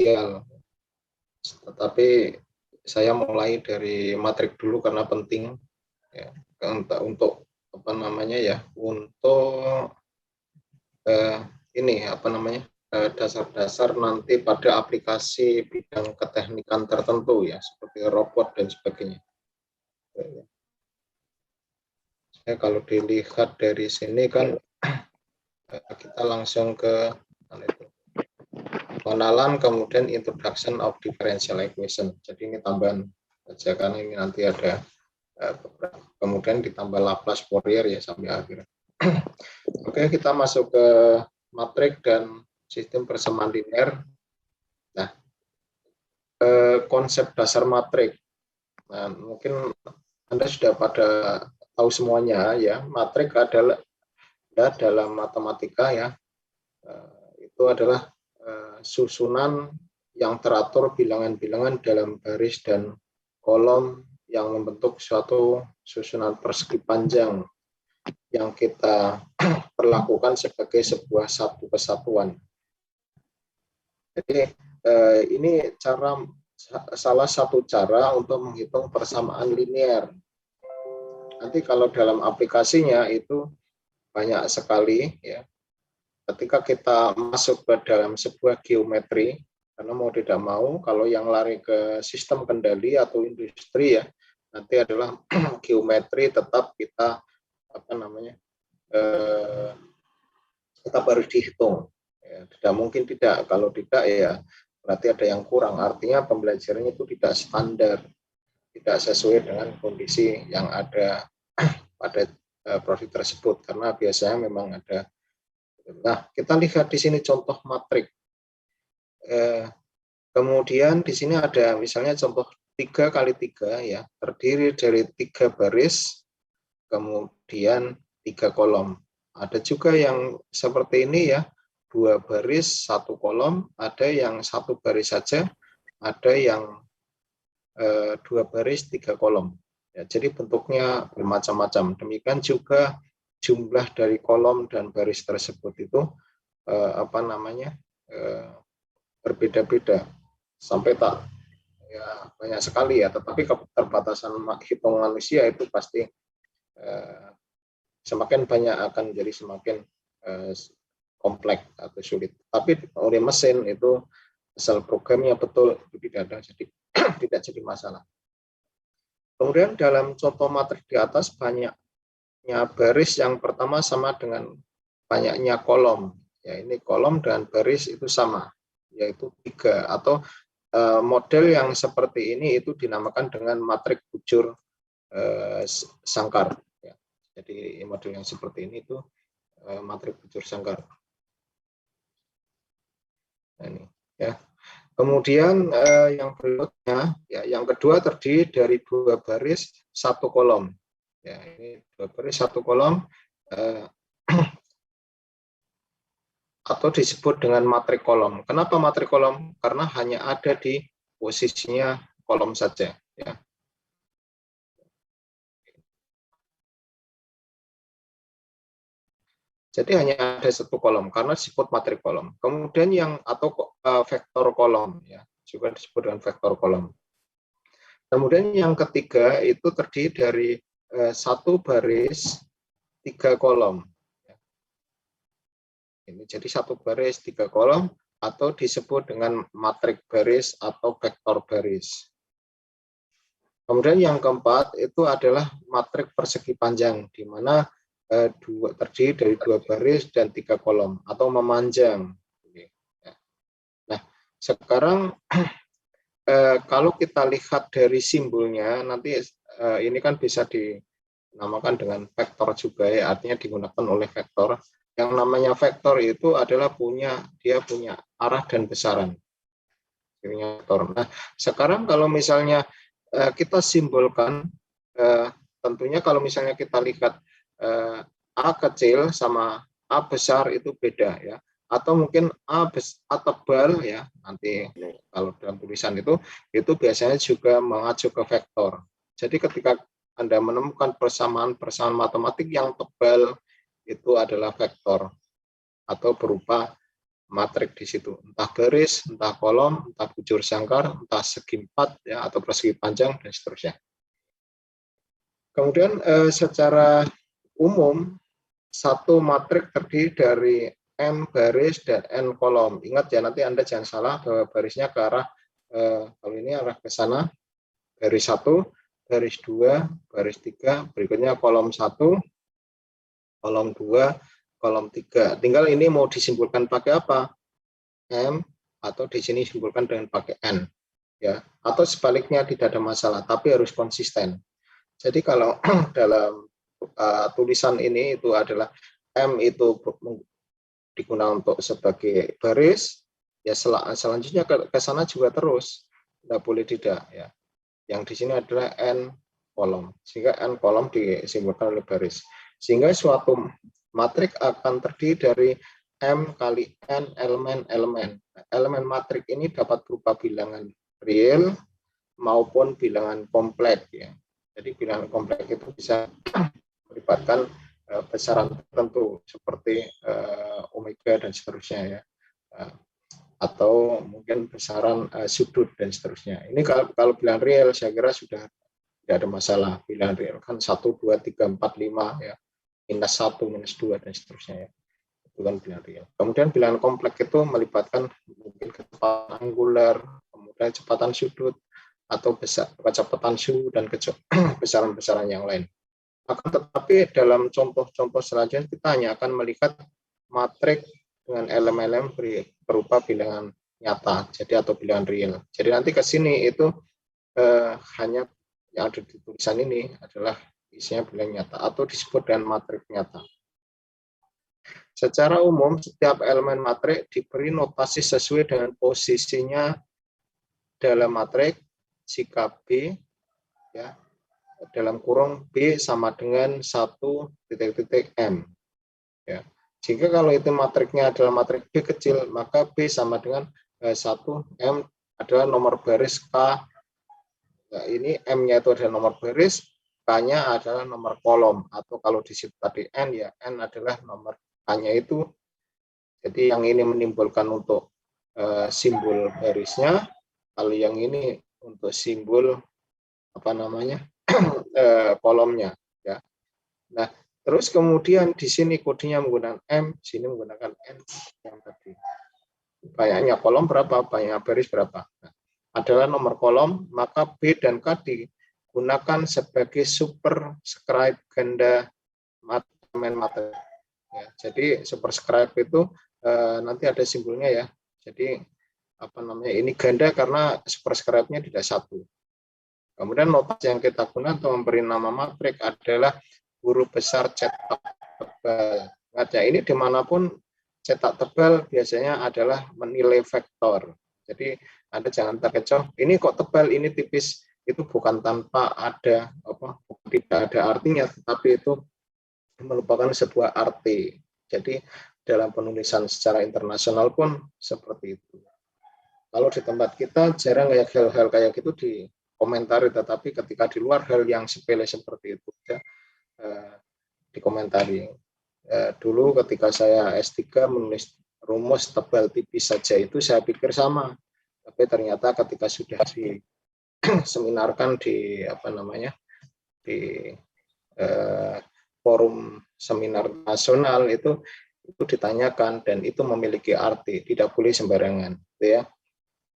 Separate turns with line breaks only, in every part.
potensial. Tetapi saya mulai dari matrik dulu karena penting ya, untuk apa namanya ya, untuk ini apa namanya, dasar-dasar nanti pada aplikasi bidang keteknikan tertentu ya, seperti robot dan sebagainya. Kalau dilihat dari sini kan kita langsung ke pengenalan, kemudian introduction of differential equation. Jadi ini tambahan saja karena ini nanti ada kemudian ditambah Laplace Fourier ya sampai akhir. Oke, kita masuk ke matrik dan sistem persamaan linear. Nah, konsep dasar matrik. Nah, mungkin Anda sudah pada tahu semuanya ya. Matrik adalah ya, dalam matematika ya, itu adalah susunan yang teratur bilangan-bilangan dalam baris dan kolom yang membentuk suatu susunan persegi panjang yang kita perlakukan sebagai sebuah satu kesatuan. Jadi ini salah satu cara untuk menghitung persamaan linear. Nanti kalau dalam aplikasinya itu banyak sekali ya. Ketika kita masuk ke dalam sebuah geometri, karena mau tidak mau kalau yang lari ke sistem kendali atau industri ya, nanti adalah geometri tetap kita apa namanya, tetap harus dihitung ya, tidak mungkin tidak. Kalau tidak ya berarti ada yang kurang, artinya pembelajarannya itu tidak standar, tidak sesuai dengan kondisi yang ada pada prodi tersebut, karena biasanya memang ada. Nah, kita lihat di sini contoh matrik. Kemudian di sini ada misalnya contoh 3 kali 3 ya, terdiri dari 3 baris, kemudian 3 kolom. Ada juga yang seperti ini ya, 2 baris, 1 kolom, ada yang 1 baris saja, ada yang 2 baris, 3 kolom. Ya, jadi bentuknya bermacam-macam. Demikian juga jumlah dari kolom dan baris tersebut itu apa namanya, berbeda-beda sampai tak ya banyak sekali ya, tetapi keterbatasan hitung manusia itu pasti semakin banyak akan jadi semakin kompleks atau sulit. Tapi oleh mesin itu asal programnya betul itu tidak ada, jadi tidak jadi masalah. Kemudian dalam contoh matrik di atas, banyaknya baris yang pertama sama dengan banyaknya kolom. Ya, ini kolom dan baris itu sama, yaitu 3, atau model yang seperti ini itu dinamakan dengan matrik bujur sangkar. Ya, jadi model yang seperti ini itu matrik bujur sangkar. Nah, ini ya. Kemudian yang berikutnya, ya, yang kedua terdiri dari 2 baris 1 kolom. Ya, ini 2 baris 1 kolom atau disebut dengan matrik kolom. Kenapa matrik kolom? Karena hanya ada di posisinya kolom saja. Ya. Jadi hanya ada 1 kolom karena disebut matrik kolom. Kemudian yang atau vektor kolom, ya, juga disebut dengan vektor kolom. Kemudian yang ketiga itu terdiri dari 1 baris 3 kolom. Ini jadi 1 baris 3 kolom atau disebut dengan matrik baris atau vektor baris. Kemudian yang keempat itu adalah matrik persegi panjang, di mana terdiri dari 2 baris dan 3 kolom atau memanjang. Nah, sekarang kalau kita lihat dari simbolnya, nanti ini kan bisa dinamakan dengan vektor juga ya, artinya digunakan oleh vektor. Yang namanya vektor itu adalah dia punya arah dan besaran. Nah, sekarang kalau misalnya kita simbolkan, tentunya kalau misalnya kita lihat A kecil sama A besar itu beda ya, atau mungkin A tebal ya, nanti kalau dalam tulisan itu biasanya juga mengacu ke vektor. Jadi ketika Anda menemukan persamaan matematik yang tebal itu adalah vektor atau berupa matrik di situ, entah baris, entah kolom, entah bujur sangkar, entah segi empat ya atau persegi panjang dan seterusnya. Kemudian secara umum satu matrik terdiri dari M baris dan N kolom. Ingat ya, nanti Anda jangan salah bahwa barisnya ke arah kalau ini arah ke sana, baris 1, baris 2, baris 3, berikutnya kolom 1, kolom 2, kolom 3. Tinggal ini mau disimpulkan pakai apa? M atau di sini simpulkan dengan pakai N ya. Atau sebaliknya tidak ada masalah, tapi harus konsisten. Jadi kalau dalam tulisan ini itu adalah M itu digunakan untuk sebagai baris, ya selanjutnya ke sana juga terus, tidak boleh tidak ya. Yang di sini adalah N kolom, sehingga N kolom disimbolkan oleh baris. Sehingga suatu matrik akan terdiri dari M kali N elemen-elemen. Elemen matrik ini dapat berupa bilangan real maupun bilangan kompleks ya. Jadi bilangan kompleks itu bisa melibatkan besaran tertentu seperti omega dan seterusnya ya, atau mungkin besaran sudut dan seterusnya. Ini kalau bilangan real saya kira sudah tidak ada masalah. Bilangan real kan 1, 2, 3, 4, 5 ya, minus 1, minus 2 dan seterusnya ya. Itu kan bilangan real. Kemudian bilangan kompleks itu melibatkan mungkin kecepatan angular, kemudian kecepatan sudut atau kecepatan suhu dan besaran-besaran yang lain. Akan tetapi dalam contoh-contoh selanjutnya kita hanya akan melihat matrik dengan elemen-elemen berupa bilangan nyata, jadi atau bilangan real. Jadi nanti ke sini itu hanya yang ada di tulisan ini adalah isinya bilangan nyata atau disebut dengan matrik nyata. Secara umum setiap elemen matrik diberi notasi sesuai dengan posisinya dalam matrik jika B ya dalam kurung B sama dengan 1 titik-titik M. Ya. Jika kalau itu matriknya adalah matrik B kecil, maka B sama dengan 1 M adalah nomor baris K. Nah, ini M-nya itu adalah nomor baris, K-nya adalah nomor kolom. Atau kalau disebut tadi N, ya N adalah nomor K-nya itu. Jadi yang ini menimbulkan untuk simbol barisnya, kalau yang ini untuk simbol apa namanya kolomnya ya. Nah, terus kemudian di sini kodenya menggunakan M, di sini menggunakan N yang tadi. Banyaknya kolom berapa, banyak baris berapa. Nah, adalah nomor kolom, maka B dan K digunakan sebagai superscribe ganda elemen materi. Ya, jadi superscribe itu nanti ada simbolnya ya. Jadi apa namanya? Ini ganda karena superscribe-nya tidak satu. Kemudian notasi yang kita gunakan untuk memberi nama matrik adalah huruf besar cetak tebal. Ingat ya, ini dimanapun cetak tebal biasanya adalah menilai vektor. Jadi Anda jangan terkecoh, ini kok tebal, ini tipis, itu bukan tanpa ada tidak ada artinya, tetapi itu merupakan sebuah arti. Jadi dalam penulisan secara internasional pun seperti itu. Kalau di tempat kita jarang kayak hal-hal kayak gitu dikomentari, tetapi ketika di luar hal yang sepele seperti itu ya, dikomentari. Dulu ketika saya S3 menulis rumus tebal tipis saja itu saya pikir sama, tapi ternyata ketika sudah diseminarkan di apa namanya di forum seminar nasional itu ditanyakan dan itu memiliki arti, tidak boleh sembarangan, ya.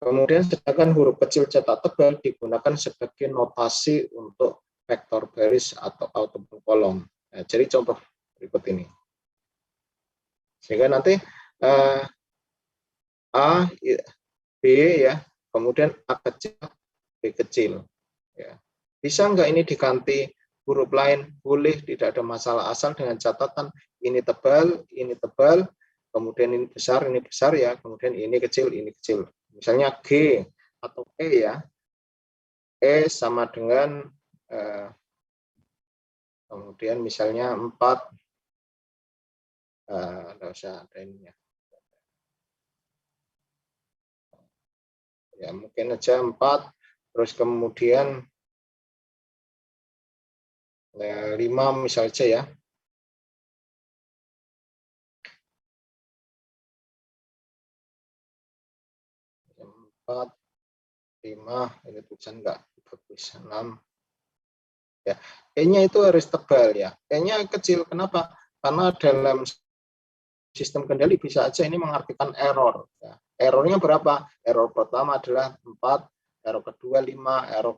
Kemudian sedangkan huruf kecil cetak tebal digunakan sebagai notasi untuk vektor baris ataupun kolom. Nah, jadi contoh berikut ini. Sehingga nanti A, B ya, kemudian A kecil, B kecil. Ya. Bisa nggak ini diganti huruf lain? Boleh, tidak ada masalah asal dengan catatan ini tebal, kemudian ini besar ya, kemudian ini kecil, ini kecil. Misalnya G atau E ya, E sama dengan kemudian misalnya 4, nggak usah ada ininya. Ya mungkin aja 4, terus kemudian 5 misalnya aja ya. 4, 5, ini tulisan enggak bagus, 6. Ya, E-nya itu harus tebal ya. E-nya kecil, kenapa? Karena dalam sistem kendali bisa aja ini mengartikan error. Ya. Errornya berapa? Error pertama adalah 4, error kedua 5, error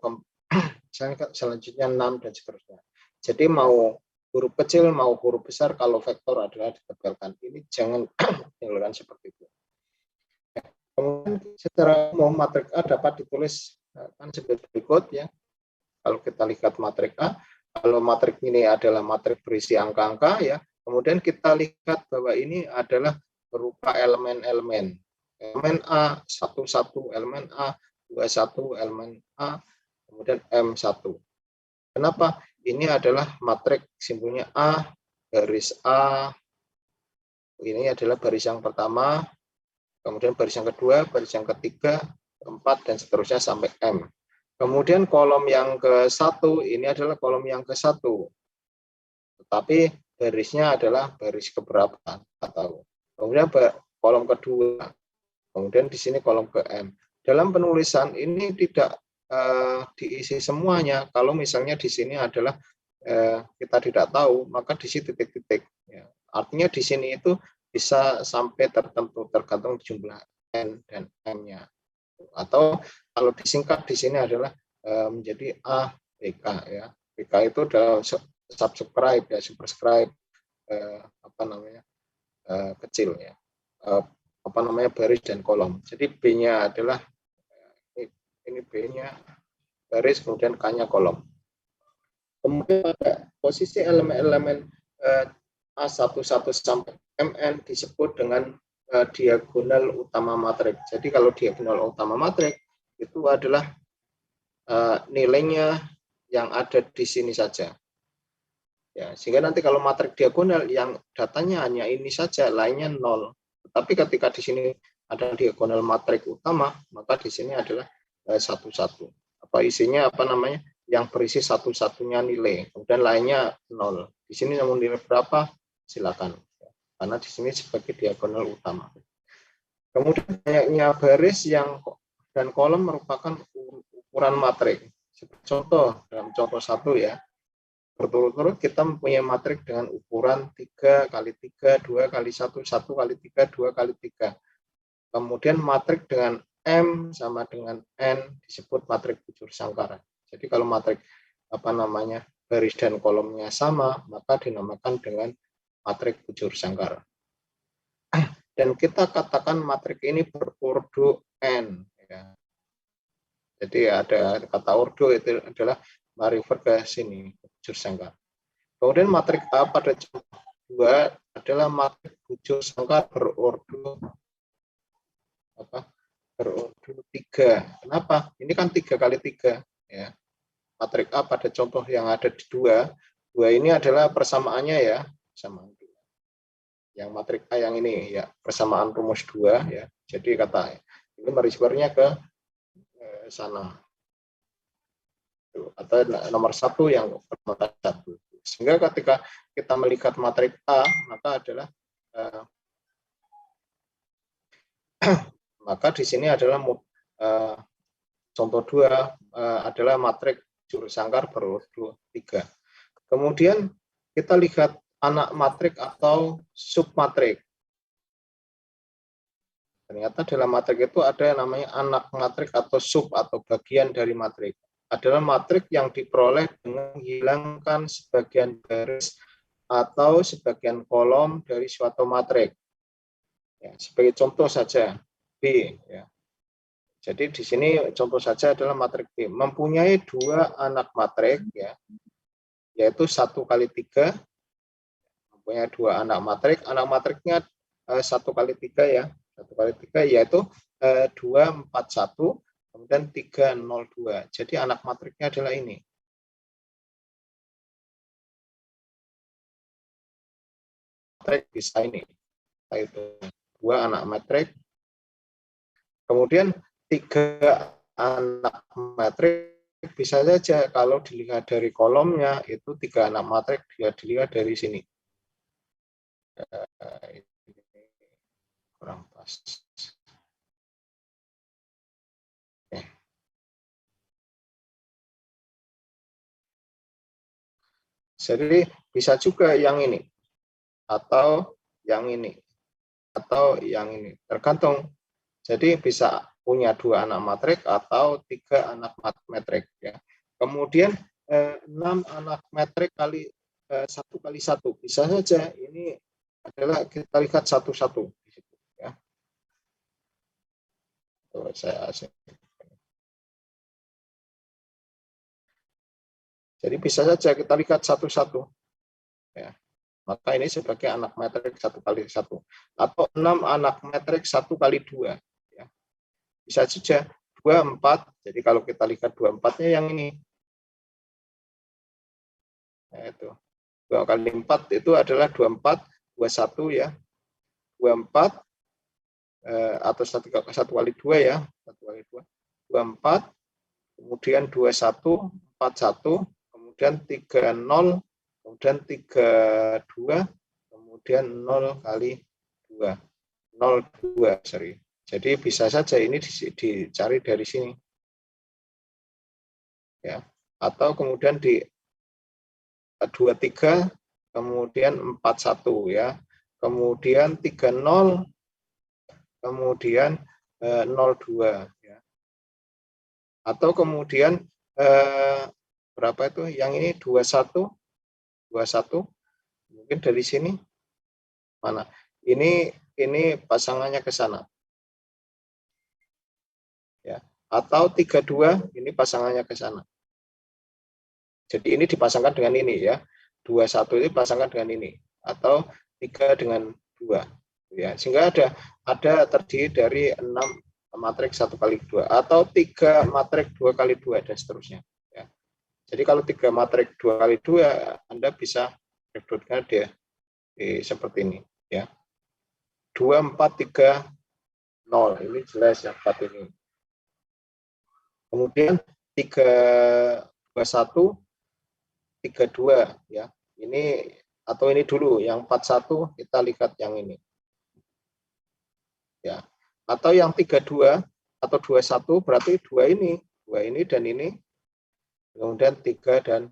selanjutnya 6, dan seterusnya. Jadi mau huruf kecil, mau huruf besar, kalau vektor adalah ditebalkan. Ini jangan dilakukan seperti itu. Kemudian secara umum matrik A dapat ditulis kan sebagai berikut ya. Kalau kita lihat matrik A, kalau matrik ini adalah matrik berisi angka-angka ya, kemudian kita lihat bahwa ini adalah berupa elemen-elemen. Elemen A, 11, elemen A, 21, elemen A, kemudian M1. Kenapa? Ini adalah matrik simbolnya A, garis A, ini adalah baris yang pertama, kemudian baris yang kedua, baris yang ketiga, keempat, dan seterusnya sampai M. Kemudian kolom yang ke-1 ini adalah kolom yang ke-1. Tetapi barisnya adalah baris keberapa? Atau kemudian kolom kedua. Kemudian di sini kolom ke M. Dalam penulisan ini tidak diisi semuanya. Kalau misalnya di sini adalah kita tidak tahu, maka diisi titik-titik. Ya. Artinya di sini itu bisa sampai tertentu tergantung jumlah N dan M-nya. Atau kalau disingkat di sini adalah menjadi ABK ya. BK itu adalah subscribe ya, superscribe kecil ya. Baris dan kolom. Jadi B-nya adalah ini B-nya baris, kemudian K-nya kolom. Kemudian pada posisi elemen-elemen A11 sampai MN disebut dengan diagonal utama matrik. Jadi kalau diagonal utama matrik itu adalah nilainya yang ada di sini saja. Ya, sehingga nanti kalau matrik diagonal yang datanya hanya ini saja, lainnya 0. Tapi ketika di sini ada diagonal matrik utama, maka di sini adalah 11. Isinya yang berisi satu-satunya nilai, kemudian lainnya 0. Di sini namun nilai berapa? Silakan. Karena di sini sebagai diagonal utama. Kemudian banyaknya baris dan kolom merupakan ukuran matrik. Contoh, dalam contoh 1 ya, berturut-turut kita mempunyai matrik dengan ukuran 3 kali 3, 2 kali 1, 1 kali 3, 2 kali 3. Kemudian matrik dengan M sama dengan N disebut matrik bujur sangkara. Jadi kalau matrik baris dan kolomnya sama, maka dinamakan dengan matrik bujur sangkara. Dan kita katakan matrik ini berurdu N. Ya. Jadi ada kata urdu itu adalah refer ke sini, bujur sangkar. Kemudian matrik A pada contoh 2 adalah matrik bujur sangkar berurdu berurdu 3. Kenapa? Ini kan 3 kali 3 ya. Matrik A pada contoh yang ada di 2 ini adalah persamaannya ya, persamaan 2. Yang matrik A yang ini ya, persamaan rumus 2 ya. Jadi kata ini merisbernya ke sana. Atau nomor 1 yang bermata 1. Sehingga ketika kita melihat matrik A, maka adalah maka di sini adalah contoh 2 adalah matrik bujur sangkar berurdu 3. Kemudian kita lihat anak matrik atau submatrik. Ternyata dalam matrik itu ada yang namanya anak matrik atau sub atau bagian dari matrik. Adalah matrik yang diperoleh dengan menghilangkan sebagian baris atau sebagian kolom dari suatu matrik. Ya, sebagai contoh saja B. Ya. Jadi di sini contoh saja adalah matrik B. Mempunyai 2 anak matrik, ya, yaitu 1 kali 3. Mempunyai 2 anak matrik. Anak matriknya 1 kali 3 ya. 1 kali 3 yaitu 2, 4, 1. Kemudian 302. Jadi anak matriknya adalah ini. Matrik bisa ini. Itu 2 anak matrik. Kemudian 3 anak matrik bisa saja kalau dilihat dari kolomnya itu 3 anak matrik dia dilihat dari sini. Ini kurang pas. Jadi bisa juga yang ini atau yang ini atau yang ini, tergantung. Jadi bisa punya 2 anak matrik atau 3 anak metrik ya. Kemudian 6 anak metrik kali 1 kali 1 bisa saja ini adalah kita lihat satu-satu di situ ya. Tuh, jadi bisa saja kita lihat satu-satu ya. Maka ini sebagai anak metrik 1 kali 1 atau 6 anak metrik 1 kali 2 ya. Bisa saja 2, 4. Jadi kalau kita lihat 2, 4-nya yang ini. Nah, itu. 2 kali 4 itu adalah 24, 21 ya. 24 atau 1 kali 2 ya. 1 kali 2. 24, kemudian 21, 41, kemudian 30, kemudian 32, kemudian 0 kali 2. 02, sorry. Jadi bisa saja ini dicari dari sini. Ya. Atau kemudian di 23, kemudian 41 ya. Kemudian 30, kemudian 02 ya. Atau kemudian berapa itu? Yang ini 21, 21. Mungkin dari sini mana? Ini pasangannya ke sana. Ya. Atau 32 ini pasangannya ke sana. Jadi ini dipasangkan dengan ini ya. 21 ini pasangkan dengan ini atau 3 dengan 2 ya. Sehingga ada terdiri dari 6 matrik 1 kali 2 atau 3 matrik 2 kali 2 dan seterusnya ya. Jadi kalau 3 matrik 2 kali 2 Anda bisa rekrutkan dia seperti ini ya. 2 4 3 0 ini jelas ya 4 ini. Kemudian 3 21 32 ya. Ini atau ini dulu yang 41 kita lihat yang ini. Ya. Atau yang 32 atau 21 berarti 2 ini dan ini. Kemudian 3 dan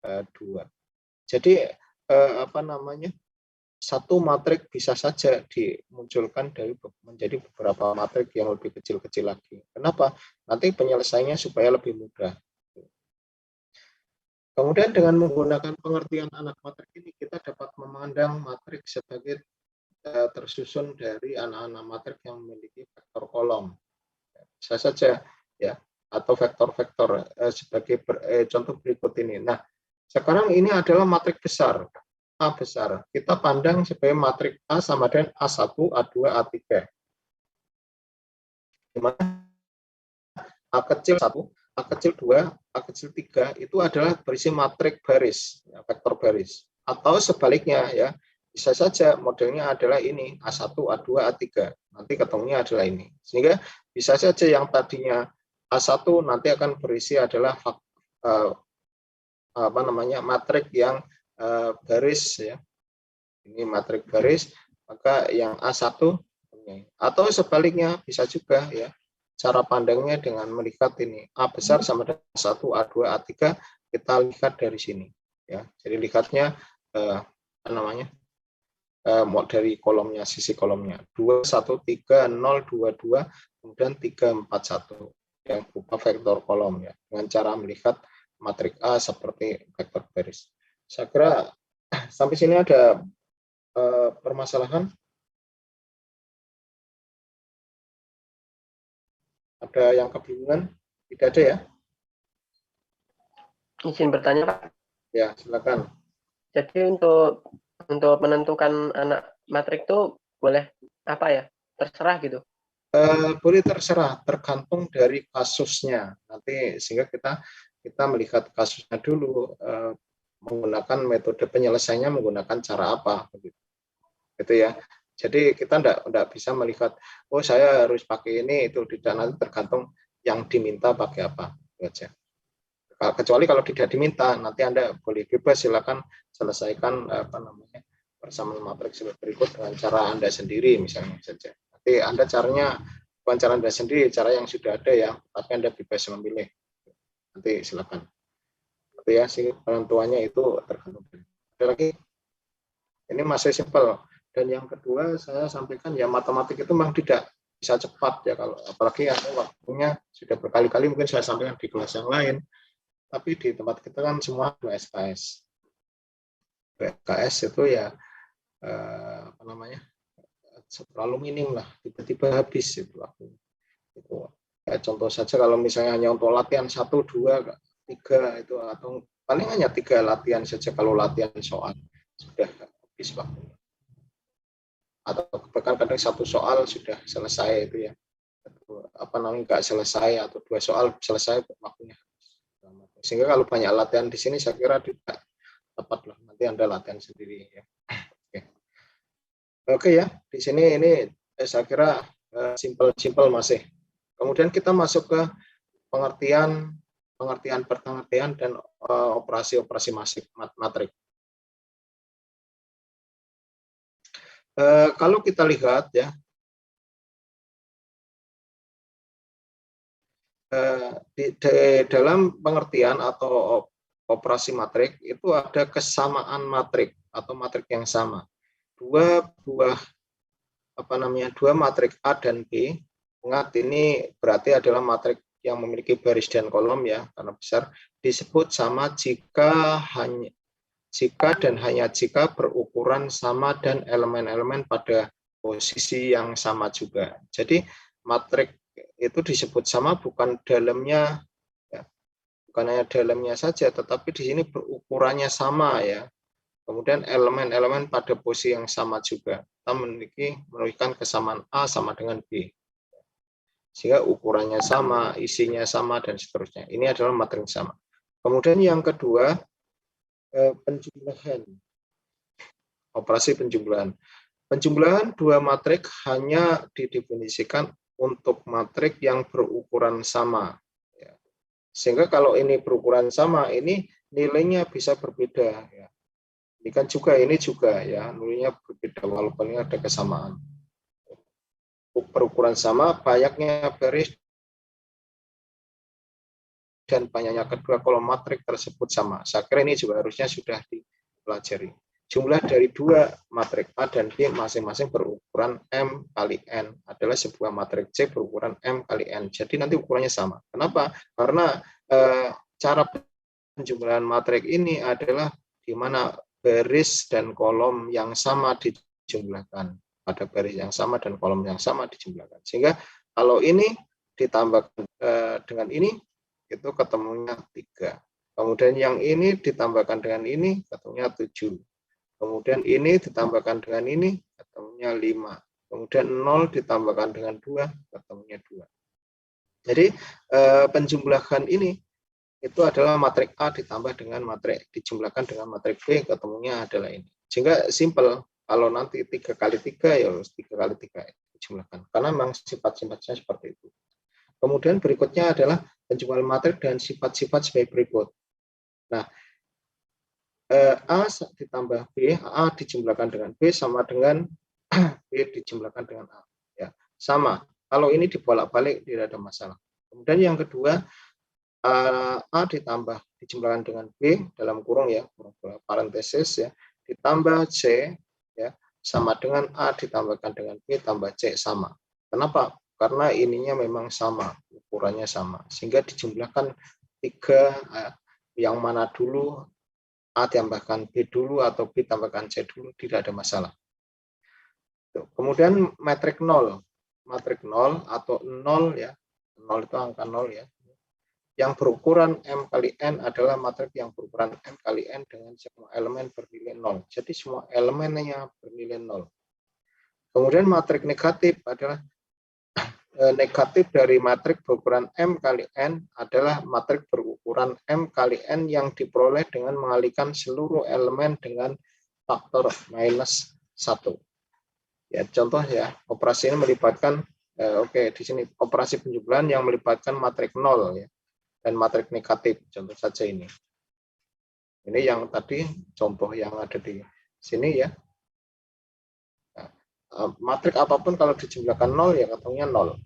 2. Jadi apa namanya? Satu matrik bisa saja dimunculkan dari menjadi beberapa matrik yang lebih kecil-kecil lagi. Kenapa? Nanti penyelesaiannya supaya lebih mudah. Kemudian dengan menggunakan pengertian anak matrik ini kita dapat memandang matrik sebagai tersusun dari anak-anak matrik yang memiliki vektor kolom. Bisa saja ya, atau vektor-vektor sebagai contoh berikut ini. Nah, sekarang ini adalah matrik besar, A besar. Kita pandang sebagai matrik A sama dengan A1, A2, A3. Di mana A kecil 1, A kecil 2, A kecil 3 itu adalah berisi matrik baris, ya, vektor baris. Atau sebaliknya ya, bisa saja modelnya adalah ini, A1, A2, A3. Nanti ketemunya adalah ini. Sehingga bisa saja yang tadinya A1 nanti akan berisi adalah apa namanya matrik yang baris ya. Ini matrik baris, maka yang A1 atau sebaliknya bisa juga ya. Cara pandangnya dengan melihat ini A besar sama dengan A1, A2, A3 kita lihat dari sini ya. Jadi lihatnya apa namanya? Dari kolomnya, sisi kolomnya 2 1 3 0 2 2 kemudian 3 4 1 yang berupa vektor kolom ya. Dengan cara melihat matrik A seperti vektor baris. Saya kira sampai sini ada permasalahan. Ada yang kebingungan? Tidak ada ya?
Izin bertanya, Pak.
Ya, silakan.
Jadi untuk menentukan anak matrik itu boleh apa ya? Terserah gitu.
Boleh terserah, tergantung dari kasusnya. Nanti sehingga kita melihat kasusnya dulu, menggunakan metode penyelesaiannya menggunakan cara apa, gitu ya. Jadi kita enggak bisa melihat, oh saya harus pakai ini, itu tidak, nanti tergantung yang diminta pakai apa, aja. Kecuali kalau tidak diminta, nanti Anda boleh bebas, silakan selesaikan apa namanya persamaan matrik berikut dengan cara Anda sendiri misalnya saja. Nanti Anda caranya bukan cara Anda sendiri, cara yang sudah ada ya, tapi Anda bebas memilih. Nanti silakan. Tapi ya sih penentuannya itu tergantung. Ada lagi? Ini masih simpel. Dan yang kedua saya sampaikan ya matematik itu memang tidak bisa cepat ya, kalau apalagi yang waktunya sudah berkali-kali mungkin saya sampaikan di kelas yang lain. Tapi di tempat kita kan semua 2 SKS. 2 SKS itu ya apa namanya? Terlalu minim lah, tiba-tiba habis itu waktunya. Itu. Ya, contoh saja kalau misalnya hanya untuk latihan 1, 2, 3 itu atau paling hanya 3 latihan saja kalau latihan soal sudah habis waktunya. Atau bahkan kadang 1 soal sudah selesai itu ya. Apa namanya nggak selesai atau 2 soal selesai waktunya. Sehingga kalau banyak latihan di sini saya kira tidak tepat lah. Nanti Anda latihan sendiri ya. Oke ya, di sini ini saya kira simpel masih. Kemudian kita masuk ke pengertian pengertian dan operasi-operasi matrik. Kalau kita lihat ya, di dalam pengertian atau operasi matrik itu ada kesamaan matrik atau matrik yang sama. Dua matrik A dan B. Ingat ini berarti adalah matrik yang memiliki baris dan kolom ya, karena besar, disebut sama jika dan hanya jika berukuran sama dan elemen-elemen pada posisi yang sama juga. Jadi matrik itu disebut sama bukan dalamnya ya, bukan hanya dalamnya saja, tetapi di sini berukurannya sama ya. Kemudian elemen-elemen pada posisi yang sama juga. Kita menunjukkan kesamaan A sama dengan B. Sehingga ukurannya sama, isinya sama, dan seterusnya. Ini adalah matrik sama. Kemudian yang kedua, penjumlahan. Operasi penjumlahan. Penjumlahan 2 matrik hanya didefinisikan untuk matrik yang berukuran sama. Sehingga kalau ini berukuran sama, ini nilainya bisa berbeda. Ini kan juga, ini juga ya, nilainya berbeda walaupun ini ada kesamaan. Berukuran sama, banyaknya baris dan banyaknya kedua kolom matrik tersebut sama. Saya kira ini juga harusnya sudah dipelajari. Jumlah dari 2 matrik A dan B masing-masing berukuran M kali N adalah sebuah matrik C berukuran M kali N. Jadi nanti ukurannya sama. Kenapa? Karena cara penjumlahan matrik ini adalah di mana baris dan kolom yang sama dijumlahkan. Pada baris yang sama dan kolom yang sama dijumlahkan. Sehingga kalau ini ditambahkan dengan ini, itu ketemunya 3. Kemudian yang ini ditambahkan dengan ini, ketemunya 7. Kemudian ini ditambahkan dengan ini, ketemunya 5. Kemudian 0 ditambahkan dengan 2, ketemunya 2. Jadi penjumlahan ini itu adalah matrik A ditambah dengan matrik, dijumlahkan dengan matrik B, ketemunya adalah ini. Sehingga simple, kalau nanti 3 kali 3, ya 3 kali 3 dijumlahkan. Karena memang sifat-sifatnya seperti itu. Kemudian berikutnya adalah penjumlahan matrik dan sifat-sifat sebagai berikut. Nah, A ditambah B, A dijumlahkan dengan B sama dengan B dijumlahkan dengan A. Ya, sama. Kalau ini dibolak-balik tidak ada masalah. Kemudian yang kedua, A ditambah dijumlahkan dengan B dalam kurung ya, parentesis ya, ditambah C ya, sama dengan A ditambahkan dengan B tambah C sama. Kenapa? Karena ininya memang sama, ukurannya sama. Sehingga dijumlahkan 3 yang mana dulu, A tambahkan B dulu atau B tambahkan C dulu, tidak ada masalah. Kemudian matrik 0. Matrik 0 atau 0 ya. 0 itu angka 0 ya. Yang berukuran M kali N adalah matrik yang berukuran M kali N dengan semua elemen bernilai 0. Jadi semua elemennya bernilai 0. Kemudian matrik negatif adalah negatif dari matrik berukuran M kali N adalah matrik berukuran M kali N yang diperoleh dengan mengalihkan seluruh elemen dengan faktor minus 1. Ya, contoh ya, operasi ini melibatkan, di sini operasi penjumlahan yang melibatkan matrik 0 ya. Dan matrik negatif, contoh saja ini. Ini yang tadi contoh yang ada di sini ya. Nah, matrik apapun kalau dijumlahkan 0 ya ketemunya 0.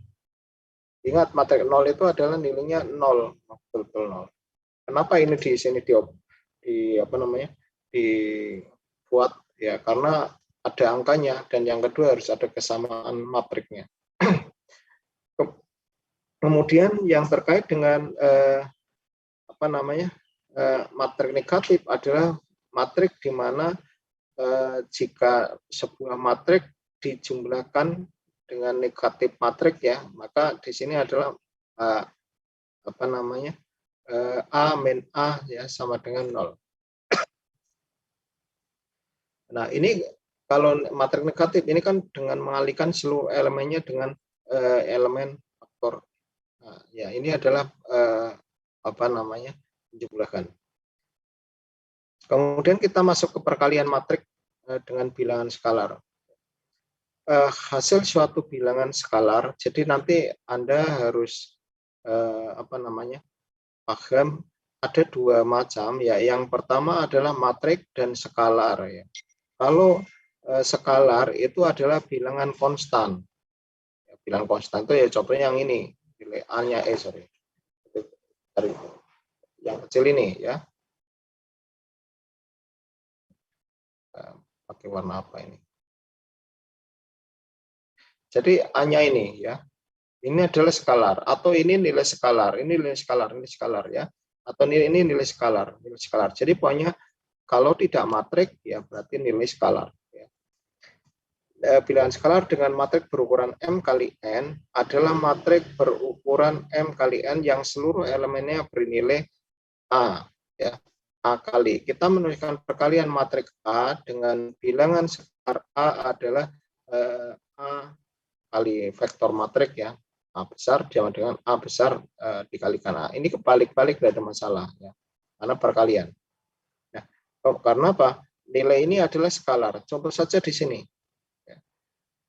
Ingat, matrik 0 itu adalah nilainya 0, betul-betul 0. Kenapa ini di sini dibuat ya, karena ada angkanya, dan yang kedua harus ada kesamaan matriknya. Kemudian yang terkait dengan matrik negatif adalah matrik di mana jika sebuah matrik dijumlahkan dengan negatif matrik ya, maka di sini adalah A min A ya sama dengan 0. Nah, ini kalau matrik negatif ini kan dengan mengalihkan seluruh elemennya dengan elemen faktor. Nah, ya ini adalah menjumlahkan. Kemudian kita masuk ke perkalian matrik dengan bilangan skalar. Hasil suatu bilangan skalar, jadi nanti Anda harus paham ada dua macam ya. Yang pertama adalah matrik dan skalar ya. Kalau skalar itu adalah bilangan konstan. Ya, bilangan konstan itu ya contohnya yang ini, nilai A-nya yang kecil ini ya. Pakai warna apa ini? Jadi A-nya ini ya. Ini adalah skalar, atau ini nilai skalar, ini nilai skalar, ini skalar ya. Atau ini nilai skalar, nilai skalar. Jadi pokoknya kalau tidak matrik ya berarti nilai skalar ya. Bilangan skalar dengan matrik berukuran M kali N adalah matrik berukuran M kali N yang seluruh elemennya bernilai A ya. A kali. Kita menuliskan perkalian matrik A dengan bilangan skalar A adalah A kali vektor matrik ya. A besar sama dengan A besar dikalikan A. Ini kebalik-balik, tidak ada masalah ya. Karena perkalian. Nah, karena apa? Nilai ini adalah skalar. Contoh saja di sini.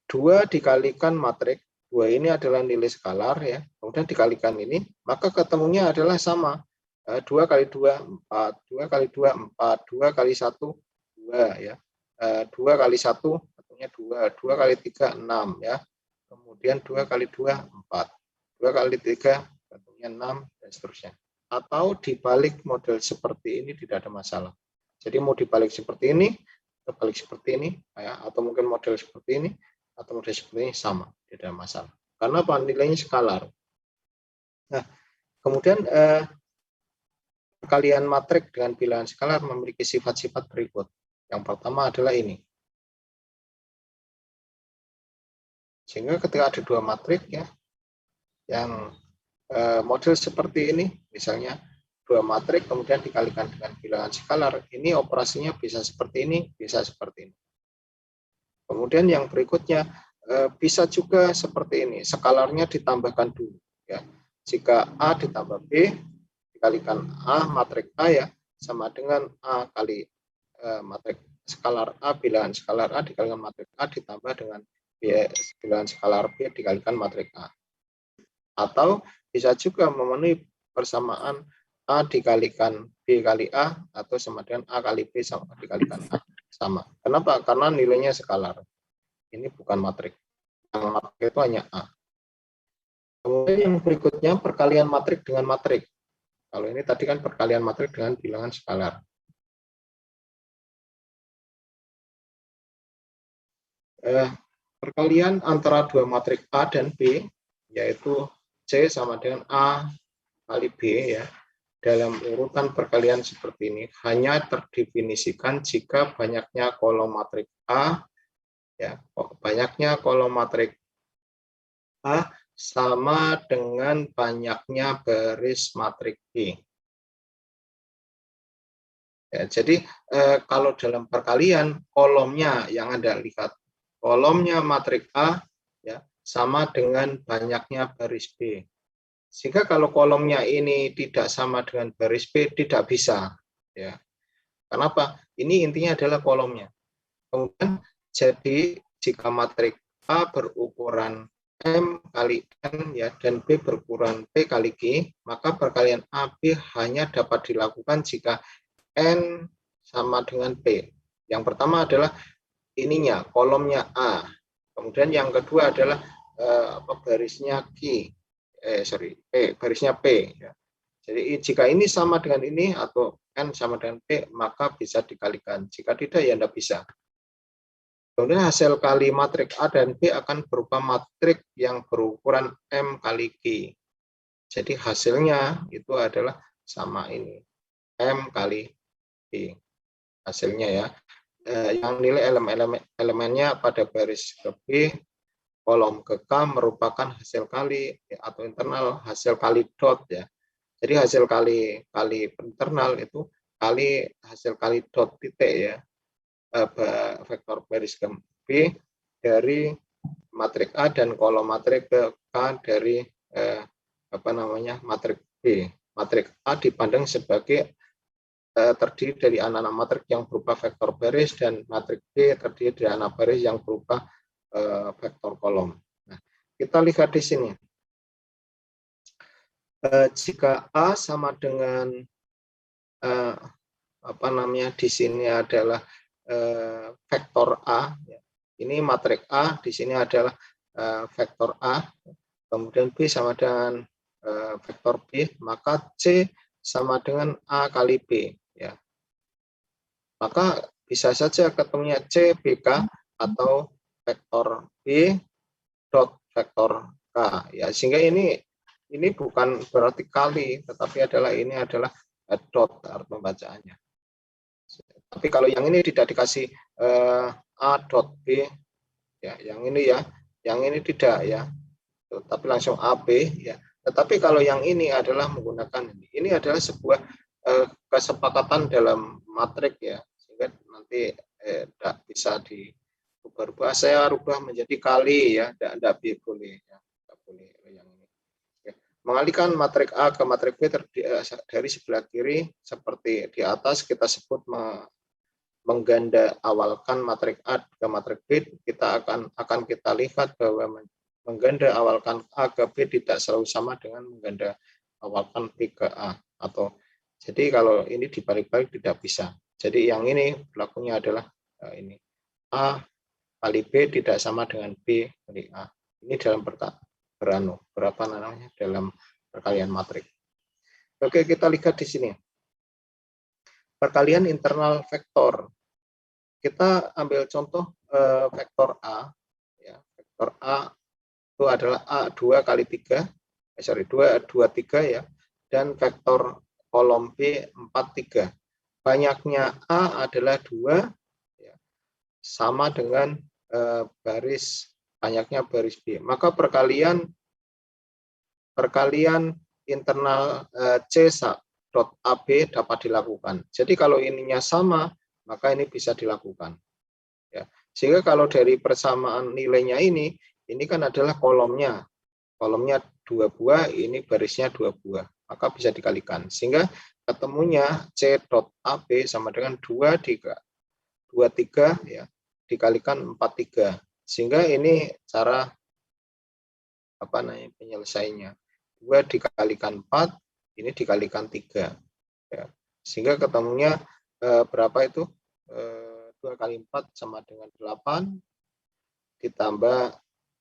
2 dikalikan matrik, 2 ini adalah nilai skalar ya. Kemudian dikalikan ini, maka ketemunya adalah sama. 2 kali 2 4, 2 kali 2 4, 2 kali 1 2 ya. 2 kali 1 ketemunya 2, 2 kali 3 6 ya. Kemudian 2 kali 2, 4. 2 kali 3, tentunya 6, dan seterusnya. Atau dibalik model seperti ini tidak ada masalah. Jadi mau dibalik seperti ini, terbalik seperti ini, ya, atau mungkin model seperti ini, atau model seperti ini sama, tidak ada masalah. Karena apa? Nilainya skalar. Nah, kemudian perkalian matrik dengan bilangan skalar memiliki sifat-sifat berikut. Yang pertama adalah ini. Sehingga ketika ada dua matrik ya, yang model seperti ini, misalnya dua matrik kemudian dikalikan dengan bilangan skalar, ini operasinya bisa seperti ini, bisa seperti ini. Kemudian yang berikutnya bisa juga seperti ini, skalarnya ditambahkan dulu ya. Jika A ditambah B dikalikan A matrik A ya, sama dengan A kali matrik skalar A bilangan skalar A dikalikan matrik A ditambah dengan bilangan skalar B dikalikan matrik A. Atau bisa juga memenuhi persamaan A dikalikan B kali A atau sama dengan A kali B sama dikalikan A. Sama. Kenapa? Karena nilainya skalar. Ini bukan matrik. Yang matrik itu hanya A. Kemudian yang berikutnya perkalian matrik dengan matrik. Kalau ini tadi kan perkalian matrik dengan bilangan skalar. Perkalian antara dua matrik A dan B, yaitu C sama dengan A kali B ya, dalam urutan perkalian seperti ini hanya terdefinisikan jika banyaknya kolom matrik A ya, banyaknya kolom matrik A sama dengan banyaknya baris matrik B. Ya, jadi kalau dalam perkalian kolomnya yang Anda lihat, kolomnya matrik A ya sama dengan banyaknya baris B. Sehingga kalau kolomnya ini tidak sama dengan baris B tidak bisa ya. Kenapa? Ini intinya adalah kolomnya. Kemudian jadi jika matrik A berukuran M kali N ya dan B berukuran P kali Q, maka perkalian AB hanya dapat dilakukan jika N sama dengan P. Yang pertama adalah ininya, kolomnya A. Kemudian yang kedua adalah barisnya Q. barisnya P ya. Jadi jika ini sama dengan ini atau N sama dengan P, maka bisa dikalikan. Jika tidak, ya tidak bisa. Kemudian hasil kali matrik A dan B akan berupa matrik yang berukuran M kali Q. Jadi hasilnya itu adalah sama ini, M kali Q. Hasilnya ya. Yang nilai elemennya pada baris ke B, kolom ke K merupakan hasil kali atau internal hasil kali dot ya. Jadi hasil kali internal itu kali hasil kali dot titik ya, vektor baris ke B dari matrik A dan kolom matrik ke K dari matrik B. Matrik A dipandang sebagai terdiri dari anak-anak matrik yang berupa vektor baris dan matrik B terdiri dari anak baris yang berupa vektor kolom. Nah, kita lihat di sini. Jika A sama dengan di sini adalah vektor A, ini matrik A, di sini adalah vektor A, kemudian B sama dengan vektor B, maka C sama dengan A kali B ya. Maka bisa saja ketemunya C BK atau vektor B dot vektor K ya, sehingga ini bukan berarti kali, tetapi ini adalah dot arti pembacaannya. Tapi kalau yang ini tidak dikasih A dot B ya, yang ini tidak ya, tapi langsung AB ya. Tetapi kalau yang ini adalah menggunakan ini adalah sebuah kesepakatan dalam matrik ya, sehingga nanti tidak bisa diubah-ubah. Saya rubah menjadi kali ya, tidak boleh ya, tidak boleh yang ini. Mengalihkan matrik A ke matrik B dari sebelah kiri seperti di atas, kita sebut mengganda awalkan matrik A ke matrik B. Kita akan kita lihat bahwa mengganda awalkan A ke B tidak selalu sama dengan mengganda awalkan B ke A, atau jadi kalau ini dibalik-balik tidak bisa. Jadi yang ini berlakunya adalah ini A kali B tidak sama dengan B kali A. Ini dalam dalam perkalian matrik. Oke, kita lihat di sini. Perkalian internal vektor. Kita ambil contoh vektor A ya. Vektor A itu adalah A2 kali 3, 2 3 ya, dan vektor kolom B 4 3. Banyaknya A adalah 2 ya, sama dengan banyaknya baris B. Maka perkalian internal C dot AB dapat dilakukan. Jadi kalau ininya sama, maka ini bisa dilakukan. Ya. Sehingga kalau dari persamaan nilainya ini kan adalah kolomnya 2 buah, ini barisnya 2 buah, maka bisa dikalikan. Sehingga ketemunya C dot AB sama dengan 2 3 ya, dikalikan 4 3. Sehingga ini cara penyelesaiannya. 2 dikalikan 4, ini dikalikan 3. Ya. Sehingga ketemunya berapa itu? 2 kali 4 sama dengan 8, ditambah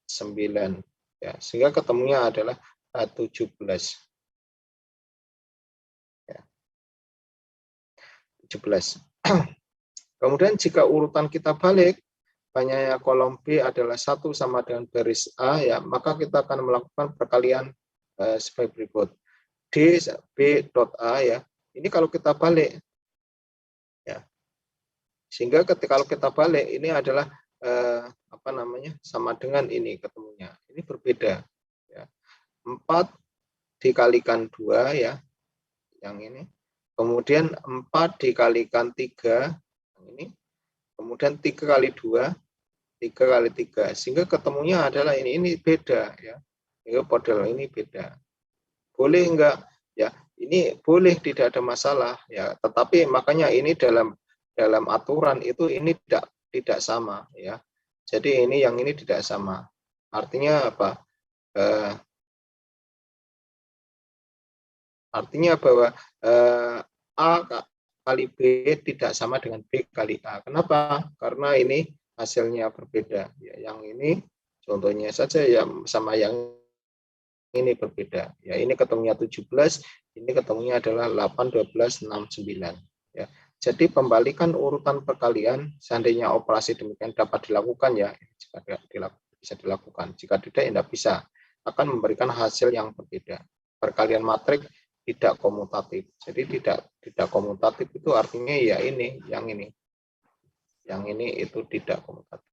9. Ya. Sehingga ketemunya adalah 17. Ya. 17. Kemudian jika urutan kita balik, banyaknya kolom B adalah 1 sama dengan baris A, ya, maka kita akan melakukan perkalian sebagai berikut. D B dot A ya. Ini kalau kita balik ya. Sehingga kalau kita balik ini adalah sama dengan ini ketemunya. Ini berbeda ya. 4 dikalikan 2 ya. Yang ini. Kemudian 4 dikalikan 3 yang ini. Kemudian 3 kali 2, 3 kali 3. Sehingga ketemunya adalah ini beda ya. Sehingga model ini beda. Boleh enggak? Ya, ini boleh, tidak ada masalah ya. Tetapi makanya ini dalam aturan itu ini tidak sama ya. Jadi yang ini tidak sama. Artinya apa? Artinya bahwa A kali B tidak sama dengan B kali A. Kenapa? Karena ini hasilnya berbeda. Ya, yang ini contohnya saja ya sama yang ini berbeda. Ya, ini ketemunya 17, ini ketemunya adalah 8, 12, 6, 9. Ya. Jadi pembalikan urutan perkalian, seandainya operasi demikian dapat dilakukan ya, jika bisa dilakukan. Jika tidak, tidak bisa. Akan memberikan hasil yang berbeda. Perkalian matrik tidak komutatif. Jadi tidak komutatif itu artinya ya ini, yang ini. Yang ini itu tidak komutatif.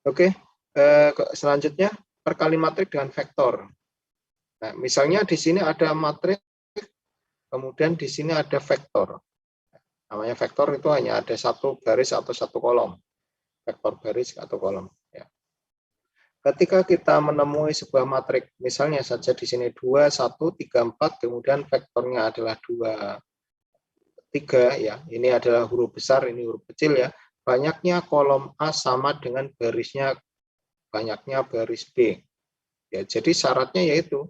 Oke, selanjutnya perkali matrik dengan vektor. Nah, misalnya di sini ada matrik, kemudian di sini ada vektor. Namanya vektor itu hanya ada satu baris atau satu kolom. Vektor baris atau kolom. Ya. Ketika kita menemui sebuah matrik, misalnya saja di sini 2, 1, 3, 4, kemudian vektornya adalah 2, 3, ya. Ini adalah huruf besar, ini huruf kecil ya. Banyaknya kolom A sama dengan barisnya banyaknya baris B. Ya, jadi syaratnya yaitu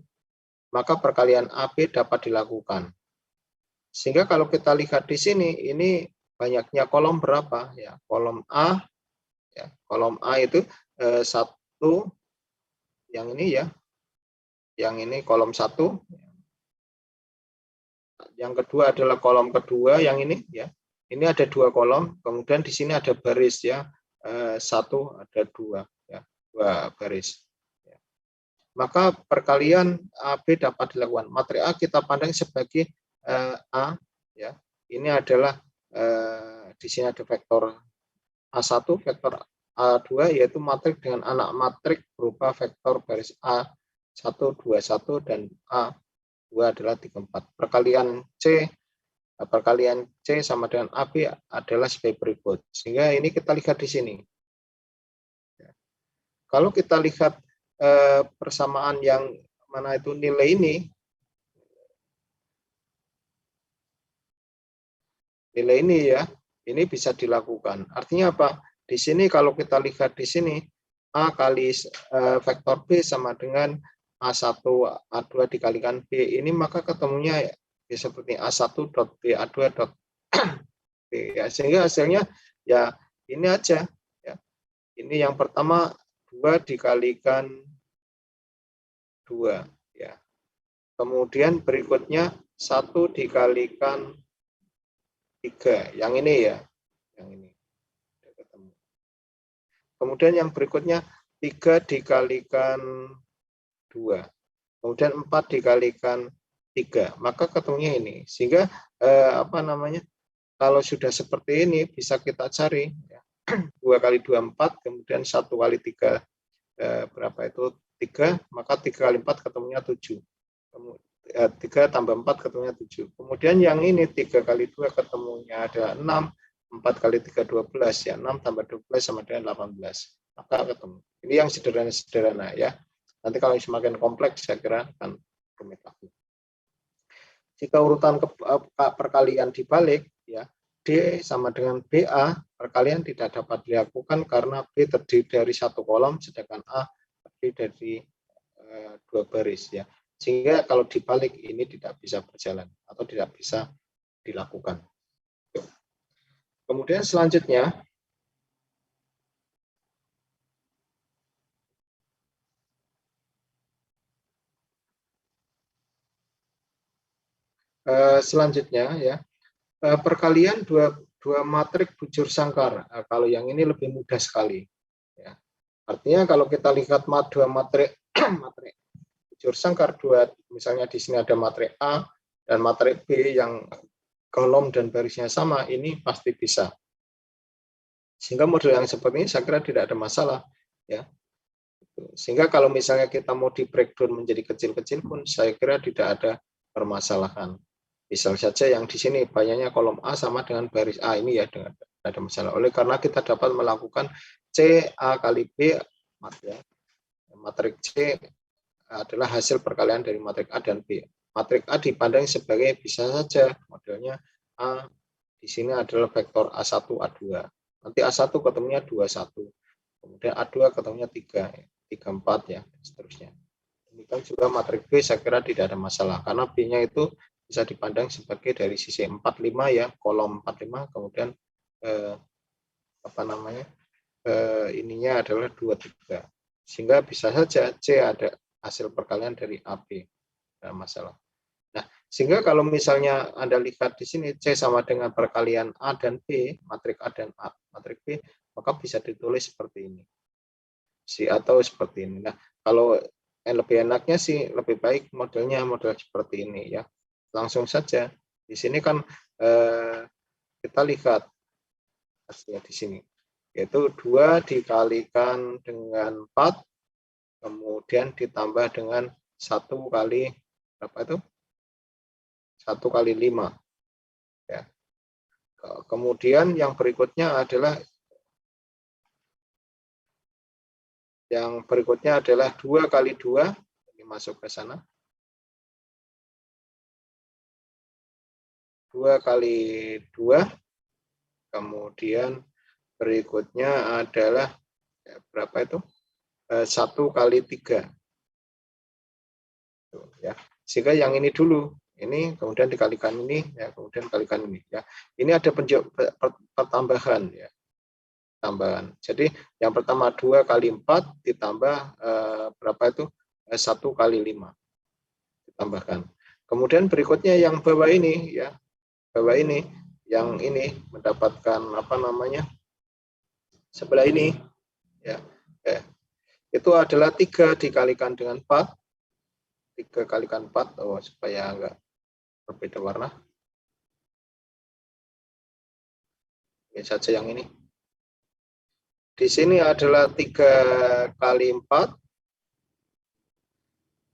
maka perkalian AB dapat dilakukan. Sehingga kalau kita lihat di sini, ini banyaknya kolom berapa? Ya, kolom A, ya, kolom A itu 1, yang ini ya, yang ini kolom 1. Yang kedua adalah kolom kedua, yang ini ya. Ini ada 2 kolom, kemudian di sini ada baris ya, 1 ada 2 ya, 2 baris. Ya. Maka perkalian AB dapat dilakukan. Matrik A kita pandang sebagai A ya. Ini adalah di sini ada vektor A1, vektor A2 yaitu matrik dengan anak matrik berupa vektor baris A1, 2, 1 dan A2 adalah 3, 4. Perkalian C sama dengan AB adalah sebagai berikut. Sehingga ini kita lihat di sini. Kalau kita lihat persamaan yang mana itu nilai ini ya, ini bisa dilakukan. Artinya apa? Di sini kalau kita lihat di sini A kali vektor B sama dengan A1 A2 dikalikan B, ini maka ketemunya ya seperti A1 dot B A2 dot B ya, sehingga hasilnya ya ini aja ya. Ini yang pertama 2 dikalikan 2 ya. Kemudian berikutnya 1 dikalikan 3, yang ini ya. Yang ini. Kemudian yang berikutnya 3 dikalikan 2. Kemudian 4 dikalikan 3. Maka ketemunya ini. Sehingga apa namanya? Kalau sudah seperti ini bisa kita cari ya. 2 kali 2 4, kemudian 1 kali 3 berapa itu 3, maka 3 kali 4 ketemunya 7. 3 tambah 4 ketemunya 7. Kemudian yang ini 3 kali 2 ketemunya ada 6. 4 kali 3 12 ya, 6 tambah 12 sama dengan 18. Maka ketemu. Ini yang sederhana-sederhana ya. Nanti kalau semakin kompleks saya kira akan rumit lagi. Jika urutan perkalian dibalik ya, D sama dengan BA, perkalian tidak dapat dilakukan karena B terdiri dari 1 kolom sedangkan A terdiri dari 2 baris ya. Sehingga kalau dibalik ini tidak bisa berjalan atau tidak bisa dilakukan. Kemudian selanjutnya ya perkalian dua matrik bujur sangkar. Kalau yang ini lebih mudah sekali. Ya. Artinya kalau kita lihat dua matrik matrik bujur sangkar misalnya di sini ada matrik A dan matrik B yang kolom dan barisnya sama, ini pasti bisa. Sehingga model yang seperti ini saya kira tidak ada masalah ya. Sehingga kalau misalnya kita mau di breakdown menjadi kecil-kecil pun saya kira tidak ada permasalahan. Misal saja yang di sini banyaknya kolom A sama dengan baris A ini ya dengan tidak ada masalah. Oleh karena kita dapat melakukan C A kali B ya. Matrik C adalah hasil perkalian dari matrik A dan B. Matrik A dipandang sebagai bisa saja modelnya A di sini adalah vektor A1 A2. Nanti A1 ketemunya 21. Kemudian A2 ketemunya 3, 4 ya, dan seterusnya. Demikian juga matrik B saya kira tidak ada masalah karena B-nya itu bisa dipandang sebagai dari sisi 45 ya, kolom 45, kemudian ininya adalah 23. Sehingga bisa saja C ada hasil perkalian dari AB. Tidak masalah. Nah, sehingga kalau misalnya Anda lihat di sini C sama dengan perkalian A dan B, matrik A dan A, matrik B, maka bisa ditulis seperti ini. Si atau seperti ini. Nah, kalau lebih enaknya sih lebih baik modelnya model seperti ini ya. Langsung saja. Di sini kan kita lihat hasilnya di sini. Yaitu 2 dikalikan dengan 4, kemudian ditambah dengan 1 kali berapa itu? 1 kali 5. Ya. Kemudian yang berikutnya adalah 2 kali 2. Ini masuk ke sana. 2 kali 2. Kemudian berikutnya adalah berapa itu? 1 kali 3. Ya. Sehingga yang ini dulu, ini kemudian dikalikan ini, ya, kemudian kalikan ini. Ya. Ini ada pertambahan, ya. Tambahan. Jadi yang pertama 2 kali 4 ditambah berapa itu? 1 kali 5. Ditambahkan. Kemudian berikutnya yang bawah ini, ya. Bawah ini, yang ini mendapatkan apa namanya? Sebelah ini, ya. Itu adalah 3 dikalikan dengan 4. 3 kalikan 4, supaya enggak berbeda warna. Ini saja yang ini. Di sini adalah 3 kali 4,